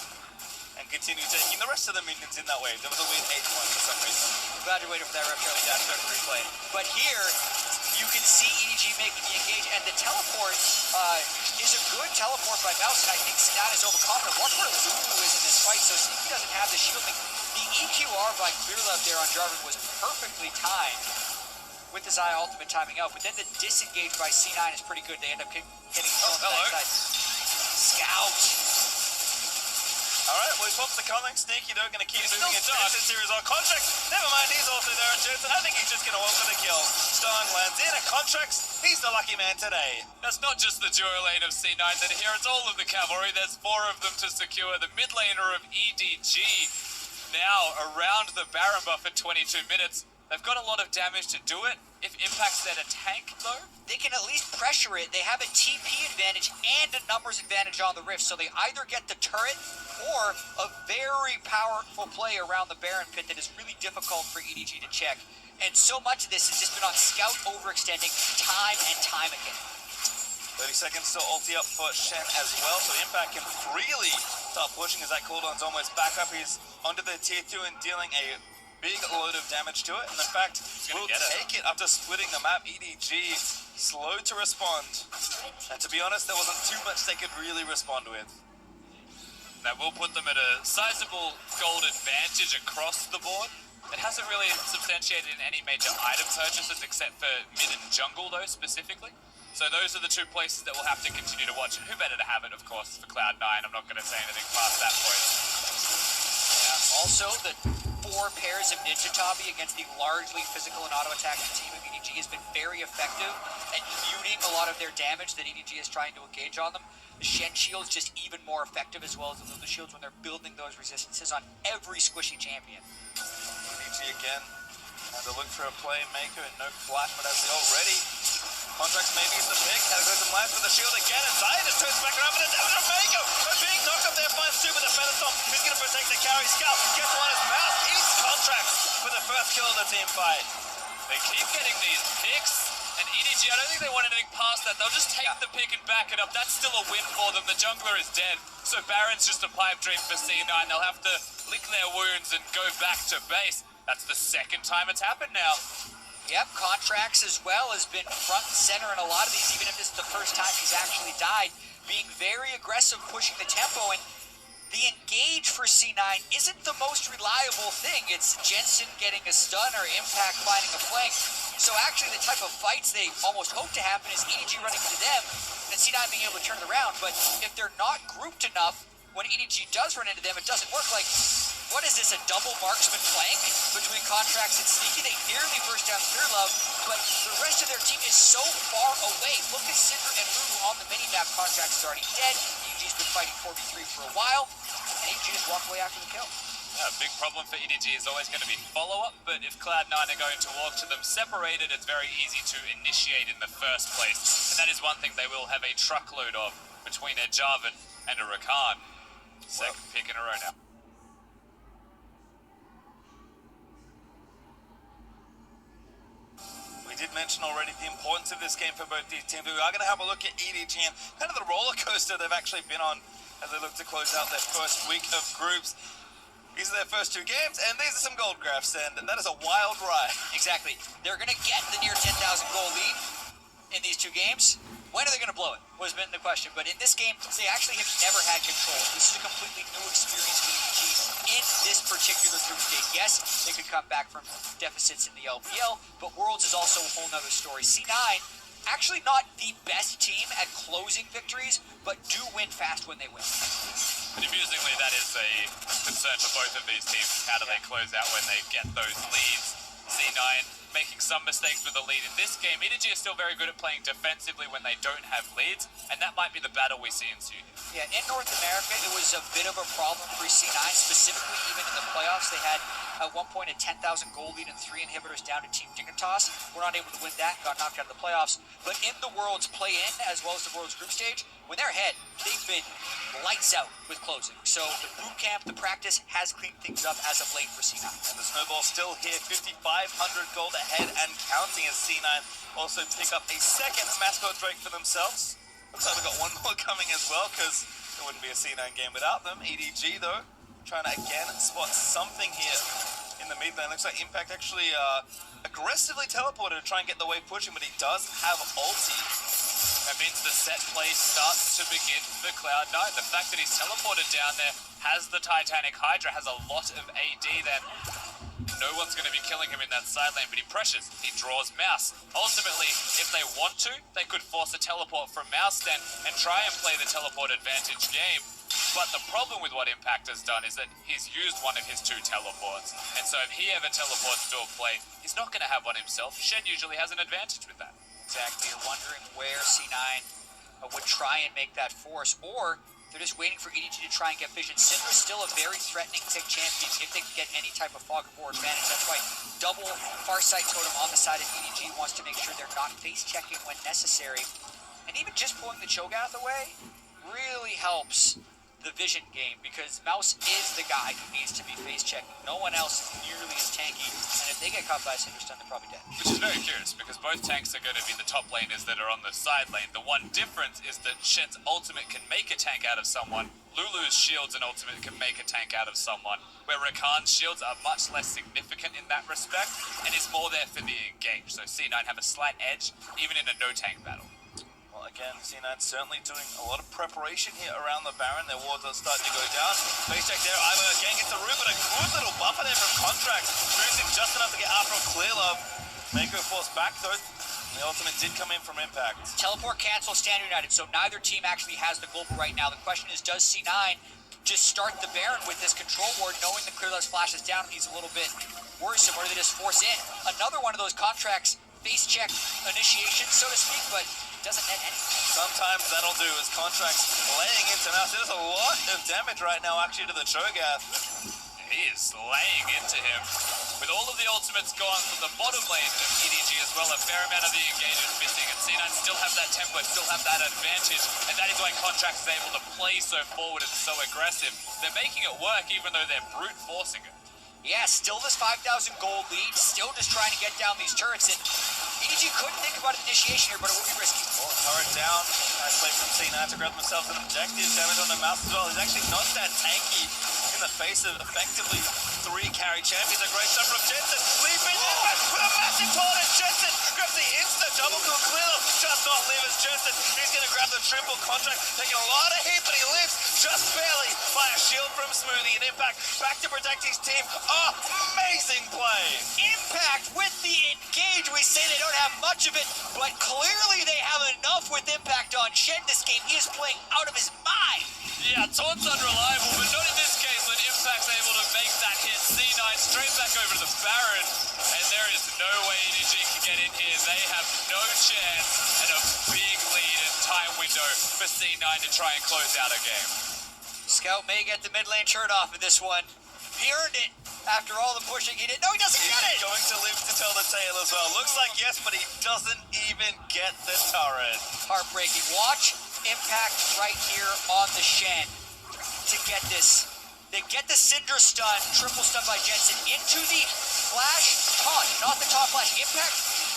and continue taking the rest of the minions in that way. There was a win 8-1 for some reason. I'm glad you're waiting for that ref Charlie dash back to replay. But here, you can see EDG making the engage, and the teleport is a good teleport by Mouse, and I think Snat is overconfident. Watch where Lulu is in this fight, so Sneaky doesn't have the shielding. The EQR by Clearlove there on Jarvan was perfectly timed with the Xayah ultimate timing out, but then the disengage by C9 is pretty good. They end up getting thrown to that side. Scout! Alright, well he pops the calling. Sneaky though, gonna keep moving into this series on contracts. Never mind, he's also there on Jensen. I think he's just gonna walk for the kill. Starn lands in at contracts. He's the lucky man today. That's not just the duo lane of C9 that here, it's all of the cavalry. There's 4 of them to secure. The mid laner of EDG now around the Baron buff at 22 minutes. They've got a lot of damage to do it. If Impact's there to tank, though, they can at least pressure it. They have a TP advantage and a numbers advantage on the Rift, so they either get the turret or a very powerful play around the Baron pit that is really difficult for EDG to check. And so much of this has just been on Scout overextending time and time again. 30 seconds to ulti up for Shen as well, so Impact can freely start pushing as that cooldown's almost back up. He's onto the tier 2 and dealing a big load of damage to it, and in fact, we'll take it after splitting the map. EDG slow to respond, and to be honest, there wasn't too much they could really respond with. That will put them at a sizable gold advantage across the board. It hasn't really substantiated in any major item purchases except for mid and jungle, though, specifically. So those are the 2 places that we'll have to continue to watch. And who better to have it, of course, for Cloud9. I'm not going to say anything past that point. Yeah, also, the 4 pairs of Ninja Tabi against the largely physical and auto-attacking team of EDG has been very effective at muting a lot of their damage that EDG is trying to engage on them. The Shen shield's just even more effective, as well as the Lulu shields when they're building those resistances on every squishy champion. EDG again, and to look for a playmaker and no flash, but as they already contracts maybe is the pick. Cataclysm lands with the shield again, and Xayah just turns back around, but it's damage on Mako. A big knock up there, finds 2 with the Fenerbahce. Who's going to protect the carry? Scout gets one as Mouse eats contracts for the first kill of the team fight. They keep getting these picks, and EDG, I don't think they want anything past that. They'll just take the pick and back it up. That's still a win for them. The jungler is dead, so Baron's just a pipe dream for C9. They'll have to lick their wounds and go back to base. That's the 2nd time it's happened now. Yep, Contracts as well has been front and center in a lot of these, even if this is the first time he's actually died. being very aggressive, pushing the tempo, and the engage for C9 isn't the most reliable thing. It's Jensen getting a stun or Impact finding a flank. So actually the type of fights they almost hope to happen is EDG running into them and C9 being able to turn it around. But if they're not grouped enough, when EDG does run into them, it doesn't work. Like, what is this, a double marksman flank between Contracts and Sneaky? They nearly burst down Fearlove, but the rest of their team is so far away. Look at Cinder and Lulu on the mini-map. Contracts is already dead. EDG's been fighting 4v3 for a while, and EDG just walked away after the kill. Yeah, a big problem for EDG is always going to be follow-up, but if Cloud9 are going to walk to them separated, it's very easy to initiate in the first place. And that is one thing they will have a truckload of between a Jarvan and a Rakan. Second pick in a row now. We did mention already the importance of this game for both these teams. We are going to have a look at EDG and kind of the roller coaster they've actually been on as they look to close out their first week of groups. These are their first 2 games, and these are some gold graphs, and that is a wild ride. Exactly. They're going to get the near 10,000 goal lead in these 2 games. When are they going to blow it was been the question. But in this game, they actually have never had control. This is a completely new experience for EDG in this particular group stage. Yes, they could come back from deficits in the LPL, but Worlds is also a whole nother story. C9, actually not the best team at closing victories, but do win fast when they win. And amusingly, that is a concern for both of these teams. How do they close out when they get those leads? C9 making some mistakes with the lead in this game. EDG is still very good at playing defensively when they don't have leads, and that might be the battle we see ensue here. Yeah, in North America, it was a bit of a problem for C9, specifically even in the playoffs. They had at one point a 10,000 goal lead and 3 inhibitors down to Team Dignitas. We're not able to win that, got knocked out of the playoffs. But in the Worlds play-in, as well as the Worlds group stage, when they're ahead, they've been lights out with closing. So the boot camp, the practice has cleaned things up as of late for C9. And the snowball's still here, 5,500 gold ahead and counting as C9 also pick up a second mascot Drake for themselves. Looks like we've got one more coming as well, because there wouldn't be a C9 game without them. EDG, though, trying to again spot something here in the mid lane. Looks like Impact actually aggressively teleported to try and get the wave pushing, but he does have ulti. That means the set play starts to begin for Cloud9. The fact that he's teleported down there, has the Titanic Hydra, has a lot of AD, then no one's going to be killing him in that side lane, but he pressures, he draws Mouse. Ultimately, if they want to, they could force a teleport from Mouse then and try and play the teleport advantage game. But the problem with what Impact has done is that he's used one of his 2 teleports. And so if he ever teleports to a play, he's not going to have one himself. Shen usually has an advantage with that. Exactly. You're wondering where C9 would try and make that force, or they're just waiting for EDG to try and get vision. Syndra's still a very threatening pick champion if they can get any type of fog of war advantage. That's why double Farsight Totem on the side of EDG wants to make sure they're not face checking when necessary. And even just pulling the Cho'Gath away really helps the vision game, because Mouse is the guy who needs to be face checking. No one else is nearly as tanky, and if they get caught by a Cinder Stun, they're probably dead. Which is very curious, because both tanks are going to be the top laners that are on the side lane. The one difference is that Shen's ultimate can make a tank out of someone, Lulu's shields and ultimate can make a tank out of someone, where Rakan's shields are much less significant in that respect, and is more there for the engage. So C9 have a slight edge, even in a no-tank battle. Again, C9 certainly doing a lot of preparation here around the Baron. Their wards are starting to go down. Face check there. Ivo again gets the root, but a good little buffer there from Contract. Boosting just enough to get out from Clear Love. Mako forced back though. And the ultimate did come in from Impact. Teleport cancel, Stand United. So neither team actually has the global right now. The question is, does C9 just start the Baron with this control ward, knowing the Clear Love's flash is down and he's a little bit worrisome, or do they just force in another one of those Contracts face check initiation, so to speak, but doesn't net anything. Sometimes that'll do as Contracts laying into Mouse. There's a lot of damage right now actually to the Cho'Gath. He is laying into him. With all of the ultimates gone from the bottom lane of EDG as well, a fair amount of the engagement missing, and C9 still have that tempo, still have that advantage, and that is why Contracts is able to play so forward and so aggressive. They're making it work even though they're brute forcing it. Yeah, still this 5,000 gold lead, still just trying to get down these turrets, and EDG couldn't think about an initiation here, but it would be risky. Well, turret down. Nice play from C9 to grab themselves an objective. Damage on the Mouse as well. He's actually not that tanky in the face of effectively 3 carry champions. A great start from Jensen. Leap in with a massive pull, and Jensen grabs the instant double kill. Clear just not live as Jensen. He's going to grab the triple contract, taking a lot of heat, but he lives just barely by a shield from Smoothie. And Impact back to protect his team. Oh, amazing play. Impact with the engage. We say they don't have much of it, but clearly they have enough with Impact on Shen this game. He is playing out of his mind. Yeah, Taunt's unreliable, but not in this case when Impact's able to make that hit. C9 straight back over to the Baron, and there is no way EDG can get in here. They have no chance, and a big lead and time window for C9 to try and close out a game. Scout may get the mid lane shirt off in this one. He earned it after all the pushing he did. No, he doesn't get it! Going to live to tell the tale as well. Looks like yes, but he doesn't even get the turret. Heartbreaking. Watch Impact right here on the Shen to get this. They get the Syndra stun, triple stun by Jensen into the flash taunt, not the top flash. Impact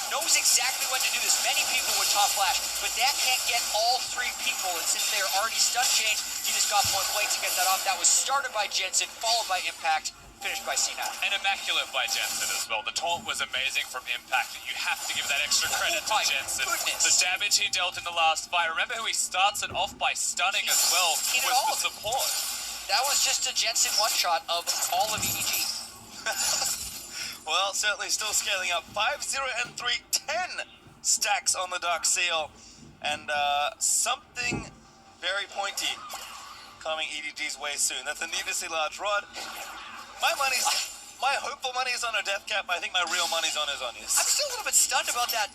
knows exactly when to do this. Many people would top flash, but that can't get all 3 people, and since they're already stun chained, he just got point blank to get that off. That was started by Jensen, followed by Impact, finished by C9. And immaculate by Jensen as well. The taunt was amazing from Impact, and you have to give that extra credit to Jensen. Goodness. The damage he dealt in the last fight. Remember who he starts it off by stunning as well, was the support. That was just a Jensen one-shot of all of EDG. Well, certainly still scaling up. 5-0 and 3-10 stacks on the Dark Seal. And something very pointy coming EDG's way soon. That's a needlessly large rod. My hopeful money is on a death cap. I think my real money's on Azonius. I'm still a little bit stunned about that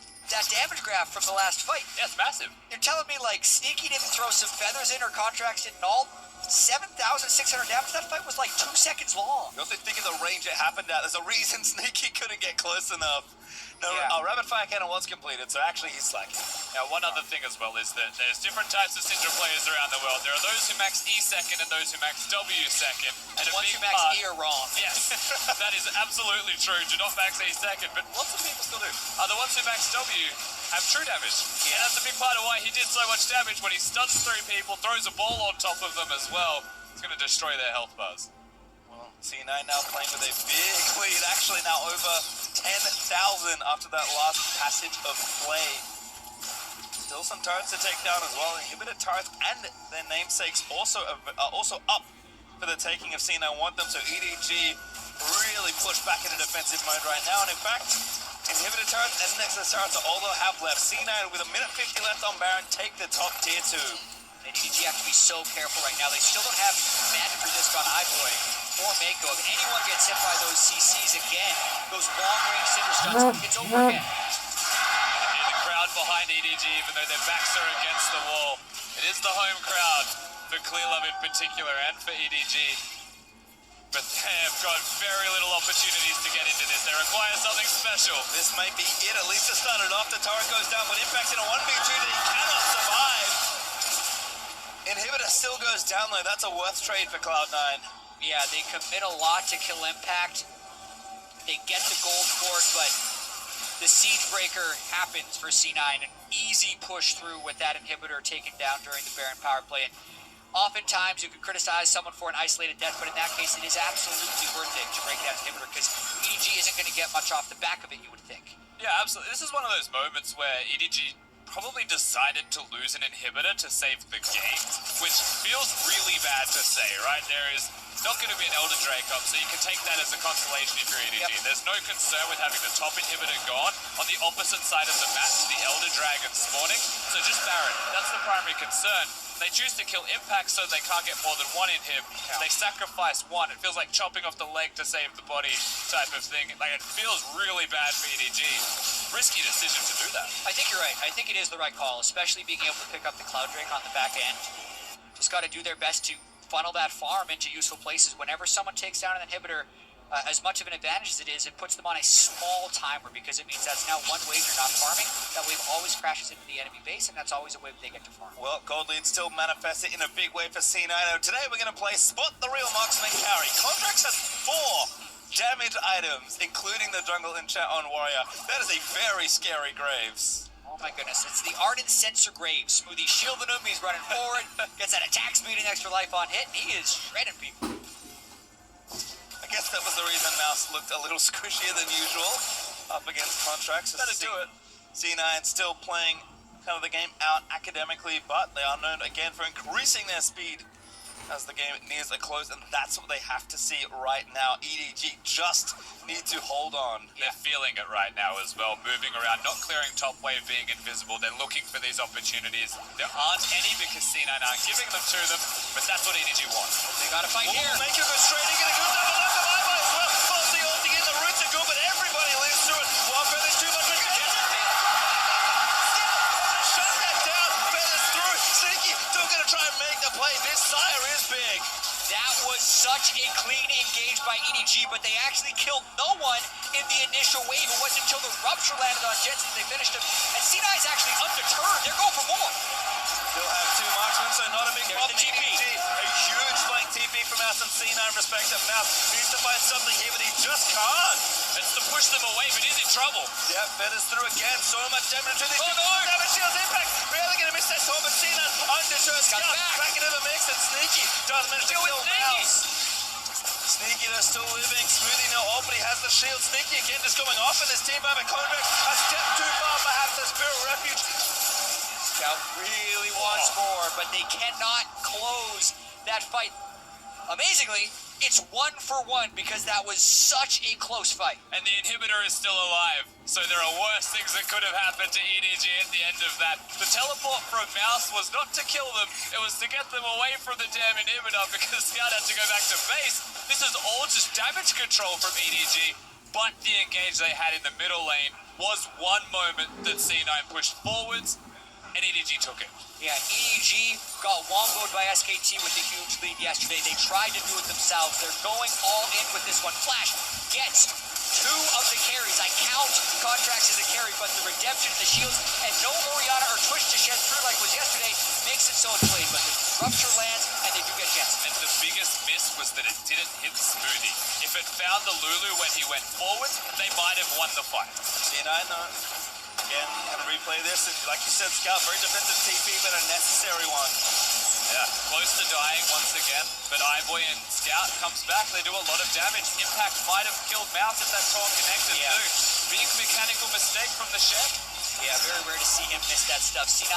damage graph from the last fight. Yeah, it's massive. You're telling me, like, Sneaky didn't throw some feathers in or contracts didn't all 7,600 damage? That fight was like 2 seconds long. You also think of the range it happened at. There's a reason Sneaky couldn't get close enough. No, Yeah. Rapid Fire Cannon was completed, so actually he's slacking. Now, one other thing as well is that there's different types of Syndra players around the world. There are those who max E second and those who max W second. And a Once big you max part, E are wrong. yes, that is absolutely true. Do not max E second, but lots of people still do. The ones who max W have true damage. And that's a big part of why he did so much damage when he stuns 3 people, throws a ball on top of them as well. It's going to destroy their health bars. Well, C9 now playing with a big lead, actually now over 10,000 after that last passage of play. Still some turrets to take down as well. Inhibitor turrets and their namesakes also up for the taking of C9 want them, so EDG really push back into defensive mode right now. And in fact, Inhibitor turrets and Nexus turrets are all they'll have left. C9 with a minute 50 left on Baron take the top tier 2. And EDG have to be so careful right now. They still don't have magic resist on iBoy or Mako. If anyone gets hit by those CCs again, those long-range Cinder stuns, it's over again. And the crowd behind EDG, even though their backs are against the wall. It is the home crowd for Clearlove in particular and for EDG. But they've got very little opportunities to get into this. They require something special. This may be it, at least to start it off. The turret goes down, but Impact's in a 1v2 that he cannot survive. Inhibitor still goes down though. That's a worth trade for Cloud9. Yeah, they commit a lot to kill Impact. They get the gold for it, but the Siege Breaker happens for C9. An easy push through with that Inhibitor taken down during the Baron power play. And oftentimes you can criticize someone for an isolated death, but in that case it is absolutely worth it to break that Inhibitor because EDG isn't going to get much off the back of it, you would think. Yeah, absolutely. This is one of those moments where EDG probably decided to lose an Inhibitor to save the game, which feels really bad to say, right? There is not going to be an Elder Drake up, so you can take that as a consolation if you're EDG. Yep. There's no concern with having the top Inhibitor gone. On the opposite side of the map, the Elder Dragon spawning, so just Baron. That's the primary concern. They choose to kill Impact so they can't get more than one inhib. Yeah. They sacrifice one. It feels like chopping off the leg to save the body type of thing. Like, it feels really bad for EDG. Risky decision to do that. I think you're right. I think it is the right call, especially being able to pick up the Cloud Drake on the back end. Just got to do their best to funnel that farm into useful places. Whenever someone takes down an inhibitor, as much of an advantage as it is, it puts them on a small timer because it means that's now one wave you're not farming. That wave always crashes into the enemy base, and that's always a wave they get to farm. Well, Gold Lead still manifested in a big way for C9. Today we're going to play Spot the Real Marksman Carry. Contracts has 4 damage items, including the jungle enchant on Warrior. That is a very scary Graves. Oh my goodness, it's the Ardent Sensor Graves. Smoothie shielding him, he's running forward, gets that attack speed and extra life on hit, and he is shredding people. guess that was the reason Mouse looked a little squishier than usual up against Contracts. Better do it. C9 still playing kind of the game out academically, but they are known again for increasing their speed as the game nears a close, and that's what they have to see right now. EDG just need to hold on. They're feeling it right now as well, moving around, not clearing top wave, being invisible. They're looking for these opportunities. There aren't any because C9 aren't giving them to them, but that's what EDG want. They got to fight here. Make it go straight, you're gonna go down the left of Iva as well. Follows the ult to get the roots are good, but everybody lives through it. Walker, there's too much. Shut that down, Feathers through. Sneaky, still gonna try and make the play. This Sire is big. That was such a clean engage by EDG, but they actually killed no one in the initial wave. It wasn't until the rupture landed on Jensen they finished him. And C9 is actually undeterred. They're going for more. Still have two marksmen, so not a big There's problem. the TP. EDG, a huge flank TP from Mouse and C9 respect that Mouse needs to find something here, but he just can't. It's to push them away, but he's in trouble. Yep, Feathers through again. So much damage to these. Oh, no! Damage shields impact. Really gonna miss that torn, but C9 undeterred. Scout back into the mix, and Sneaky does manage to kill Mouse. Sneaky, they're still living. Smoothie no ult, but he has the shield. Sneaky again just going off, and his team member Contract a step too far, perhaps the Spirit Refuge. Scout really wants more, but they cannot close that fight. Amazingly, it's 1-for-1 because that was such a close fight. And the inhibitor is still alive, so there are worse things that could have happened to EDG at the end of that. The teleport from Mouse was not to kill them, it was to get them away from the damn inhibitor because Scout had to go back to base. This is all just damage control from EDG, but the engage they had in the middle lane was one moment that C9 pushed forwards, and EDG took it. Yeah, EDG got womboed by SKT with a huge lead yesterday. They tried to do it themselves. They're going all in with this one. Flash gets two of the carries. I count Contracts as a carry, but the redemption, the shields, and no Orianna or Twitch to shed through like was yesterday makes it so it's played. But the rupture lands, and they do get Jensen. And the biggest miss was that it didn't hit Smoothie. If it found the Lulu when he went forwards, they might have won the fight. C9, again, gonna replay this. And like you said, Scout, very defensive TP, but a necessary one. Yeah, close to dying once again, but Iboy and Scout comes back. They do a lot of damage. Impact might have killed Mouse if that torn connected too. Big mechanical mistake from the chef. Yeah, very rare to see him miss that stuff. C9,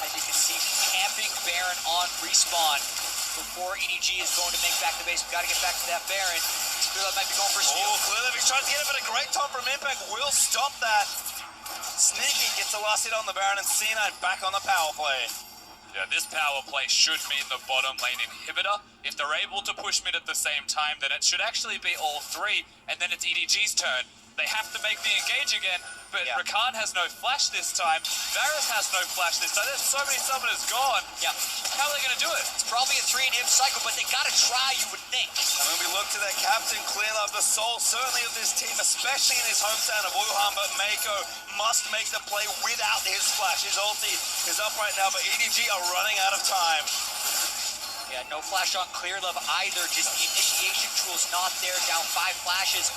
as you can see, camping Baron on respawn before EDG is going to make back the base. We've got to get back to that Baron. Clearly might be going for a steal. Oh, clearly he's trying to get it, but a great time from Impact will stop that. Sneaky gets the last hit on the Baron, and C9 back on the power play. Yeah, this power play should mean the bottom lane inhibitor. If they're able to push mid at the same time, then it should actually be all three, and then it's EDG's turn. They have to make the engage again, but Rakan has no flash this time. Varus has no flash this time. There's so many summoners gone. Yeah. How are they going to do it? It's probably a 3-inhib cycle, but they got to try, you would think. And when we look to their captain, Clearlove, the soul certainly of this team, especially in his hometown of Wuhan, but Mako must make the play without his flash. His ulti is up right now, but EDG are running out of time. Yeah, no flash on Clearlove either. Just the initiation tool's not there, down 5 flashes.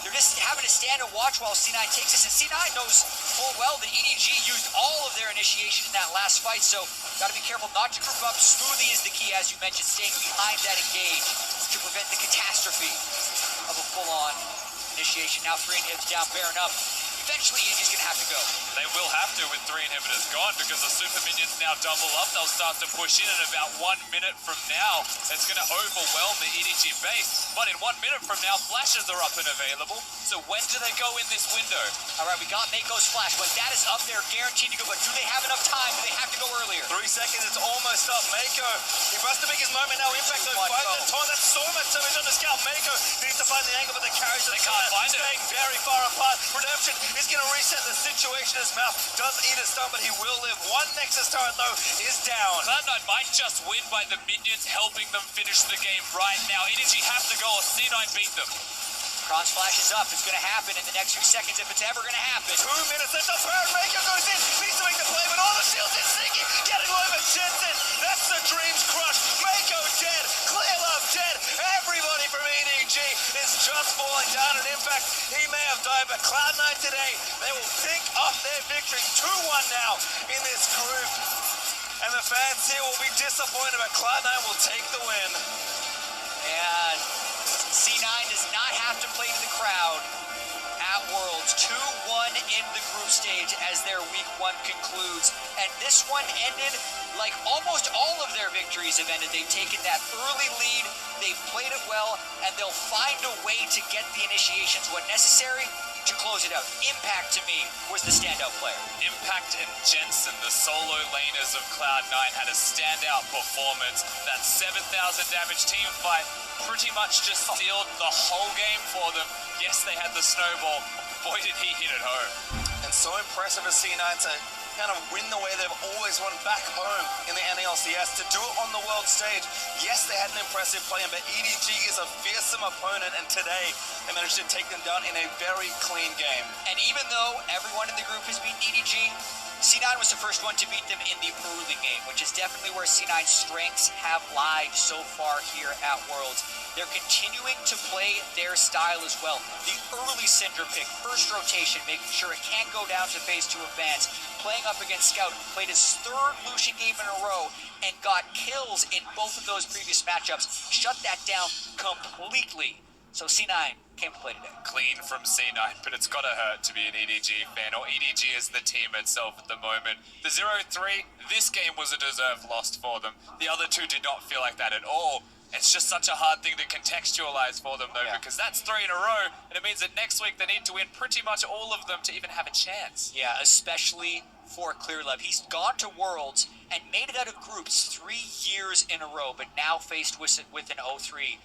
They're just having to stand and watch while C9 takes this, and C9 knows full well that EDG used all of their initiation in that last fight, so gotta be careful not to group up. Smoothie is the key, as you mentioned, staying behind that engage to prevent the catastrophe of a full-on initiation. Now 3 inhibs down, Baron up. Eventually, EDG's gonna have to go. They will have to with 3 inhibitors gone because the super minions now double up. They'll start to push in about 1 minute from now. It's gonna overwhelm the EDG base. But in 1 minute from now, flashes are up and available. So when do they go in this window? All right, we got Mako's flash. When that is up there, guaranteed to go, but do they have enough time? Do they have to go earlier? 3 seconds, it's almost up. Mako, he must have big his moment now. Impact, though, find the taunt. That's so much damage on the Scout. Mako needs to find the angle, but the carries are can't find it. staying very far apart. Redemption is going to reset the situation. His mouth does eat a stun, but he will live. One Nexus turret, though, is down. Cloud9 might just win by the minions helping them finish the game right now. EDG have to go or C9 beat them. Cross flash is up. It's going to happen in the next few seconds if it's ever going to happen. 2 minutes left. The Baron Mako goes in. Needs to make the play, but all the shields is Sneaky. Getting away with Jensen. That's the dreams crushed. Mako dead. Clearlove dead. Everybody from EDG is just falling down. And in fact, he may have died, but Cloud9 today, they will pick up their victory. 2-1 now in this group. And the fans here will be disappointed, but Cloud9 will take the win. And C9 does not have to play to the crowd at Worlds. 2-1 in the group stage as their week 1 concludes. And this one ended like almost all of their victories have ended. They've taken that early lead, they've played it well, and they'll find a way to get the initiations when necessary to close it out. Impact to me was the standout player. Impact and Jensen, the solo laners of Cloud9, had a standout performance. That 7,000 damage team fight pretty much just sealed the whole game for them. Yes, they had the snowball. Boy, did he hit it home. And so impressive as C9 to kind of win the way they've always won back home in the NALCS, to do it on the world stage. Yes, they had an impressive play, but EDG is a fearsome opponent, and today they managed to take them down in a very clean game. And even though everyone in the group has beaten EDG, C9 was the first one to beat them in the early game, which is definitely where C9's strengths have lied so far here at Worlds. They're continuing to play their style as well. The early Syndra pick, first rotation, making sure it can't go down to phase 2 advance. Playing up against Scout, who played his 3rd Lucian game in a row and got kills in both of those previous matchups. Shut that down completely. So C9 came to play today. Clean from C9, but it's gotta hurt to be an EDG fan, or EDG is the team itself at the moment. The 0-3, this game was a deserved loss for them. The other two did not feel like that at all. It's just such a hard thing to contextualize for them, though, because that's 3 in a row, and it means that next week they need to win pretty much all of them to even have a chance. Yeah, especially for Clearlove. He's gone to Worlds and made it out of groups 3 years in a row, but now faced with an 0-3.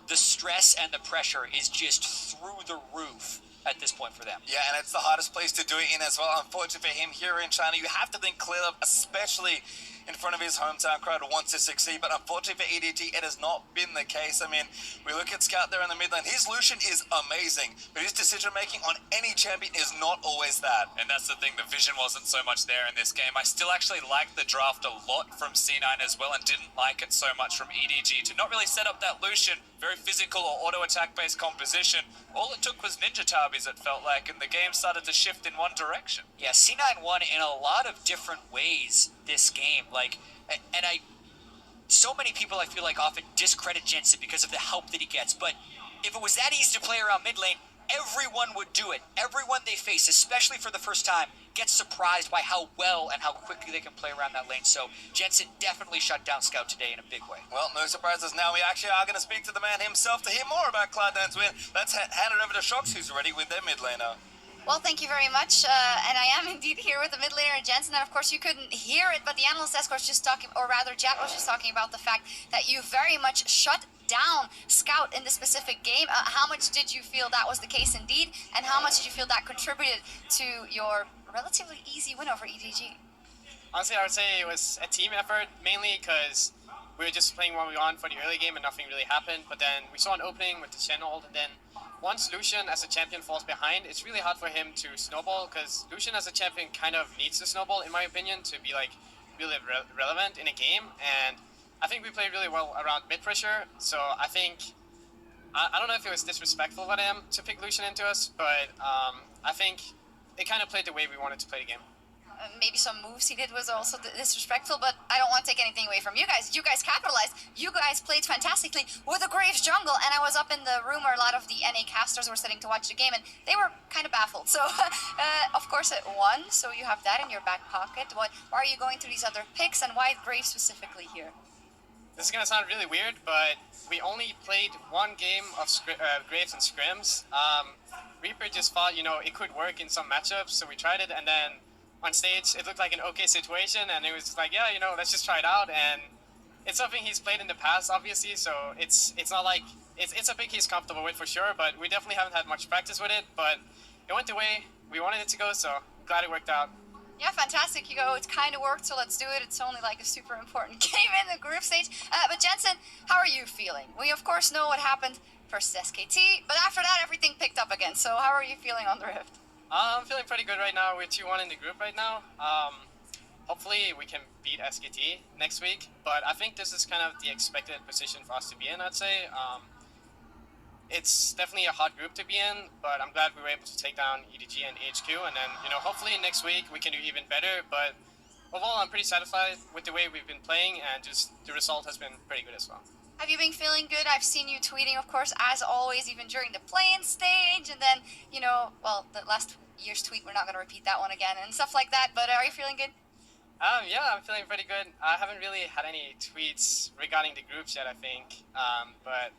The stress and the pressure is just through the roof at this point for them. Yeah, and it's the hardest place to do it in as well. Unfortunately for him here in China, you have to think Clearlove, especially in front of his hometown crowd, wants to succeed, but unfortunately for EDG, it has not been the case. I mean, we look at Scout there in the mid lane. His Lucian is amazing, but his decision-making on any champion is not always that. And that's the thing, the vision wasn't so much there in this game. I still actually liked the draft a lot from C9 as well, and didn't like it so much from EDG to not really set up that Lucian, very physical or auto-attack based composition. All it took was Ninja Tabis, it felt like, and the game started to shift in one direction. Yeah, C9 won in a lot of different ways this game. So many people I feel like often discredit Jensen because of the help that he gets, but if it was that easy to play around mid lane, everyone would do it. Everyone they face, especially for the first time, gets surprised by how well and how quickly they can play around that lane. So Jensen definitely shut down Scout today in a big way. Well, no surprises now. We actually are going to speak to the man himself to hear more about Cloud9's win. Let's hand it over to Shox, who's ready with their mid laner. Well, thank you very much, and I am indeed here with the mid laner Jensen, and of course you couldn't hear it, but the analyst Espor was just talking, or rather Jack was just talking about the fact that you very much shut down Scout in this specific game. How much did you feel that was the case indeed, and how much did you feel that contributed to your relatively easy win over EDG? Honestly, I would say it was a team effort, mainly because we were just playing 1v1 for the early game and nothing really happened, but then we saw an opening with the Shen ult, and then once Lucian as a champion falls behind, it's really hard for him to snowball, because Lucian as a champion kind of needs to snowball, in my opinion, to be like really relevant in a game. And I think we played really well around mid pressure, so I think, I don't know if it was disrespectful of him to pick Lucian into us, but I think it kind of played the way we wanted to play the game. Maybe some moves he did was also disrespectful, but I don't want to take anything away from you guys. You guys capitalized. You guys played fantastically with the Graves jungle, and I was up in the room where a lot of the NA casters were sitting to watch the game, and they were kind of baffled. So, of course, it won, so you have that in your back pocket. Why are you going through these other picks, and why Graves specifically here? This is going to sound really weird, but we only played one game of Graves and scrims. Reaper just thought, it could work in some matchups, so we tried it, and then on stage, it looked like an okay situation, and it was just like, yeah, let's just try it out. And it's something he's played in the past, obviously, so it's not like, it's a pick he's comfortable with for sure, but we definitely haven't had much practice with it, but it went the way we wanted it to go, so glad it worked out. Yeah, fantastic. It kind of worked, so let's do it. It's only like a super important game in the group stage. But Jensen, how are you feeling? We, of course, know what happened versus SKT, but after that, everything picked up again, so how are you feeling on the Rift? I'm feeling pretty good right now. We're 2-1 in the group right now. Hopefully we can beat SKT next week, but I think this is kind of the expected position for us to be in, I'd say. It's definitely a hard group to be in, but I'm glad we were able to take down EDG and HQ, and then, hopefully next week we can do even better, but overall I'm pretty satisfied with the way we've been playing, and just the result has been pretty good as well. Have you been feeling good? I've seen you tweeting, of course, as always, even during the play-in stage, and then, you know, well, the last year's tweet, we're not going to repeat that one again, and stuff like that, but are you feeling good? Yeah, I'm feeling pretty good. I haven't really had any tweets regarding the groups yet, I think. But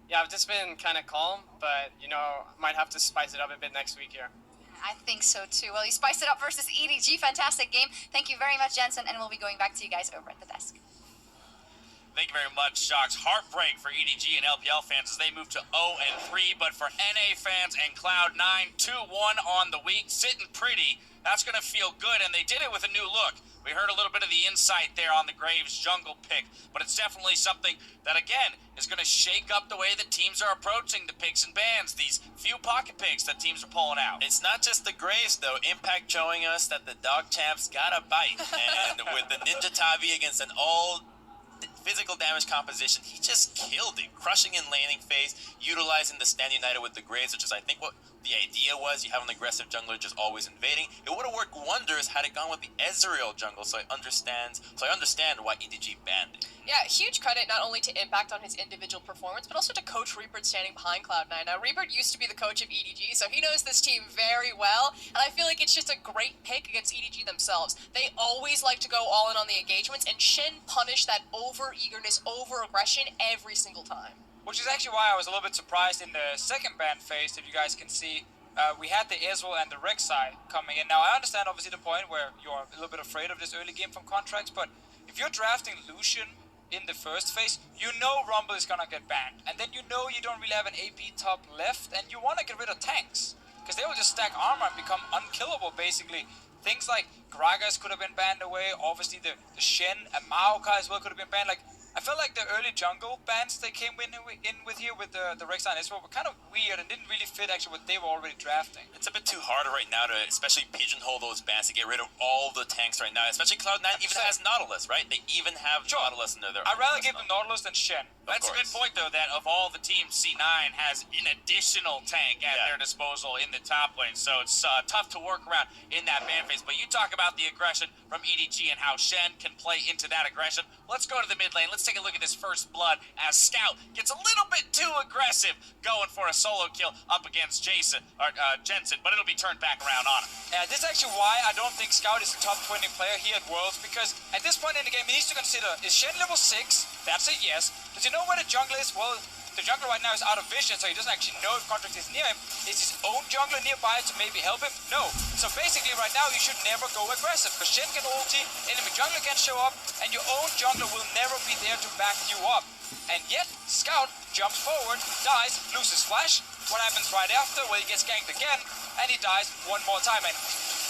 yeah, I've just been kind of calm, but, you know, might have to spice it up a bit next week here. I think so too. Well, you spiced it up versus EDG. Fantastic game. Thank you very much, Jensen, and we'll be going back to you guys over at the desk. Thank you very much, Shocks. Heartbreak for EDG and LPL fans as they move to 0-3, but for NA fans and Cloud9, 2-1 on the week, sitting pretty. That's going to feel good, and they did it with a new look. We heard a little bit of the insight there on the Graves jungle pick, but it's definitely something that, again, is going to shake up the way that teams are approaching the picks and bans, these few pocket picks that teams are pulling out. It's not just the Graves, though. Impact showing us that the dog champs got a bite, and with the Ninja Tavi against an all physical damage composition, he just killed it, crushing in laning phase, utilizing the Stand United with the Graves, which is, I think, what the idea was. You have an aggressive jungler just always invading. It would have worked wonders had it gone with the Ezreal jungle, so I understand why EDG banned it. Yeah, huge credit not only to Impact on his individual performance, but also to Coach Reapert standing behind Cloud9. Now, Reapert used to be the coach of EDG, so he knows this team very well, and I feel like it's just a great pick against EDG themselves. They always like to go all in on the engagements, and Shen punished that over-eagerness, over-aggression every single time. Which is actually why I was a little bit surprised in the second ban phase, if you guys can see. We had the Ezreal and the Rek'Sai coming in. Now, I understand obviously the point where you're a little bit afraid of this early game from contracts, but if you're drafting Lucian in the first phase, you know Rumble is gonna get banned, and then you know you don't really have an AP top left, and you want to get rid of tanks, because they will just stack armor and become unkillable, basically. Things like Gragas could have been banned away, obviously the Shen and Maokai as well could have been banned. Like, I felt like the early jungle bans they came in with here with the Rek'Sai and Espor were kind of weird and didn't really fit actually what they were already drafting. It's a bit too hard right now to especially pigeonhole those bans to get rid of all the tanks right now, especially Cloud9 even has Nautilus, right? They even have Nautilus in there. I'd rather give them Nautilus than Shen. That's a good point, though, that of all the teams, C9 has an additional tank at their disposal in the top lane, so it's tough to work around in that ban phase. But you talk about the aggression from EDG and how Shen can play into that aggression. Let's go to the mid lane. Let's take a look at this first blood as Scout gets a little bit too aggressive going for a solo kill up against Jensen, but it'll be turned back around on him. This is actually why I don't think Scout is a top 20 player here at Worlds, because at this point in the game he needs to consider, is Shen level 6? That's a yes. Does he know where the jungle is? Well, the jungler right now is out of vision, so he doesn't actually know if Contract is near him. Is his own jungler nearby to maybe help him? No. So basically right now you should never go aggressive, because Shen can ulti, enemy jungler can show up, and your own jungler will never be there to back you up. And yet, Scout jumps forward, dies, loses flash. What happens right after? Well, he gets ganked again, and he dies one more time. And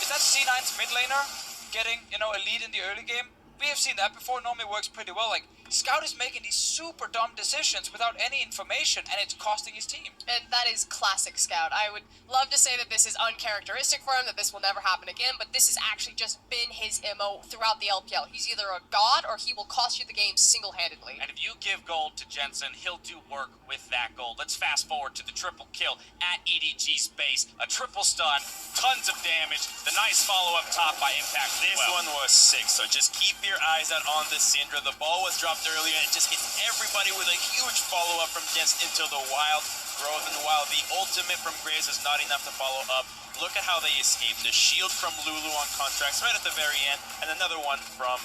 is that C9's mid laner getting, you know, a lead in the early game? We have seen that before, normally works pretty well. Like, Scout is making these super dumb decisions without any information, and it's costing his team. And that is classic Scout. I would love to say that this is uncharacteristic for him, that this will never happen again, but this has actually just been his MO throughout the LPL. He's either a god or he will cost you the game single-handedly. And if you give gold to Jensen, he'll do work with that gold. Let's fast forward to the triple kill at EDG's base. A triple stun, tons of damage, the nice follow up top by Impact. This one was sick, so just keep your eyes out on the Syndra. The ball was dropped earlier and it just hits everybody with a huge follow up from Jensen into the wild growth. And while the ultimate from Graves is not enough to follow up, look at how they escaped. The shield from Lulu on contracts right at the very end, and another one from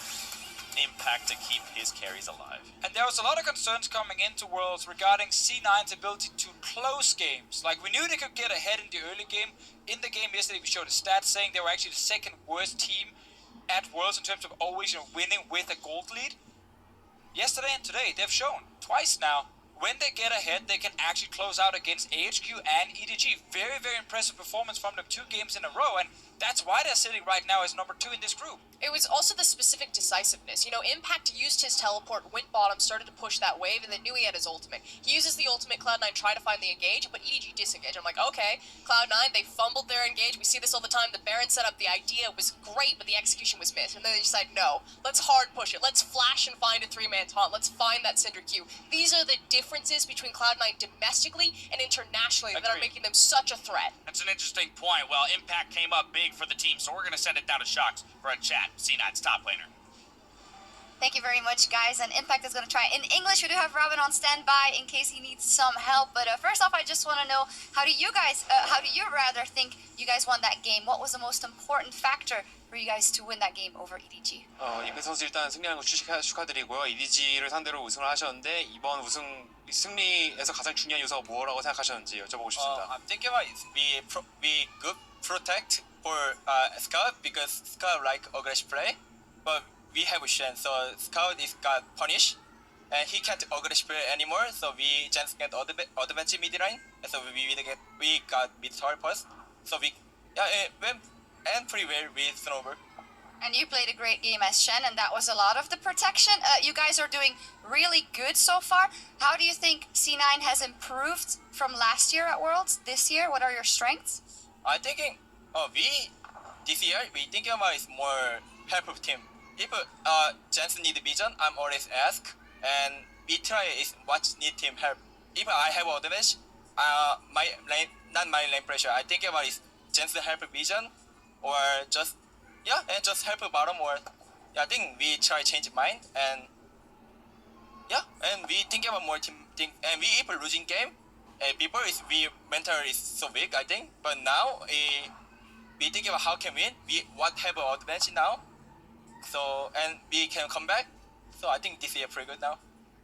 Impact to keep his carries alive. And there was a lot of concerns coming into Worlds regarding C9's ability to close games. Like, we knew they could get ahead in the early game. In the game yesterday, we showed a stat saying they were actually the second worst team at Worlds in terms of always, you know, winning with a gold lead. Yesterday and today, they've shown twice now, when they get ahead, they can actually close out against AHQ and EDG. Very, very impressive performance from them 2 games in a row, and that's why they're sitting right now as number 2 in this group. It was also the specific decisiveness. You know, Impact used his teleport, went bottom, started to push that wave, and then knew he had his ultimate. He uses the ultimate, Cloud9 try to find the engage, but EDG disengage. I'm like, okay, Cloud9, they fumbled their engage. We see this all the time. The Baron setup, the idea was great, but the execution was missed. And then they decide, no, let's hard push it. Let's flash and find a 3-man taunt. Let's find that Cinder Q. These are the differences between Cloud9 domestically and internationally that are making them such a threat. That's an interesting point. Well, Impact came up big for the team, so we're going to send it down to Shocks for a chat. C9's top laner. Thank you very much, guys. And Impact is going to try in English. We do have Robin on standby in case he needs some help. But first off, I just want to know, how do you rather think you guys won that game? What was the most important factor for you guys to win that game over EDG? 임팩트 선수 일단 승리한 거 축하드리고요. EDG를 상대로 우승을 하셨는데 이번 승리에서 가장 중요한 요소가 뭐라고 생각하셨는지 여쭤보고 싶습니다. I'm thinking about it. We good protect for Scout because Scout like aggressive play, but we have Shen, so Scout is got punished, and he can't aggressive play anymore. So we just get advantage mid line, so we got mid tower first. So we went and pretty well with Snowbird. And you played a great game as Shen, and that was a lot of the protection. You guys are doing really good so far. How do you think C9 has improved from last year at Worlds this year? What are your strengths? I'm thinking, this year we thinking about is more help of team. If Jensen need vision, I'm always ask, and we try is what need team help. If I have advantage, not my lane pressure. I think about is Jensen help vision, or just just help bottom, or I think we try change mind, and and we think about more team thing, and we if losing game, before is we mental is so weak I think, but now we think about how can win, we what have an advantage now, so and we can come back, so I think this year pretty good now.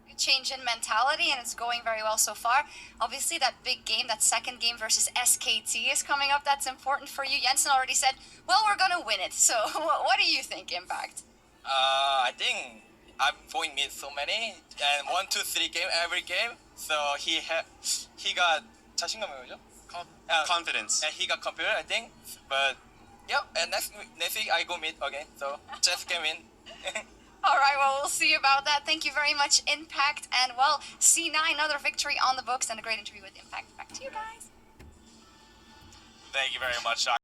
Good change in mentality, and it's going very well so far. Obviously, that big game, that second game versus SKT is coming up. That's important for you. Jensen already said, well, we're gonna win it. So what do you think, Impact? I think I'm going mid so many, and 1, 2, 3 game every game. So he got 자신감이 뭐죠? Confidence. And he got computer, I think. But and next week I go mid again. So just can win. All right, well, we'll see about that. Thank you very much, Impact. And, well, C9, another victory on the books and a great interview with Impact. Back to you guys. Thank you very much,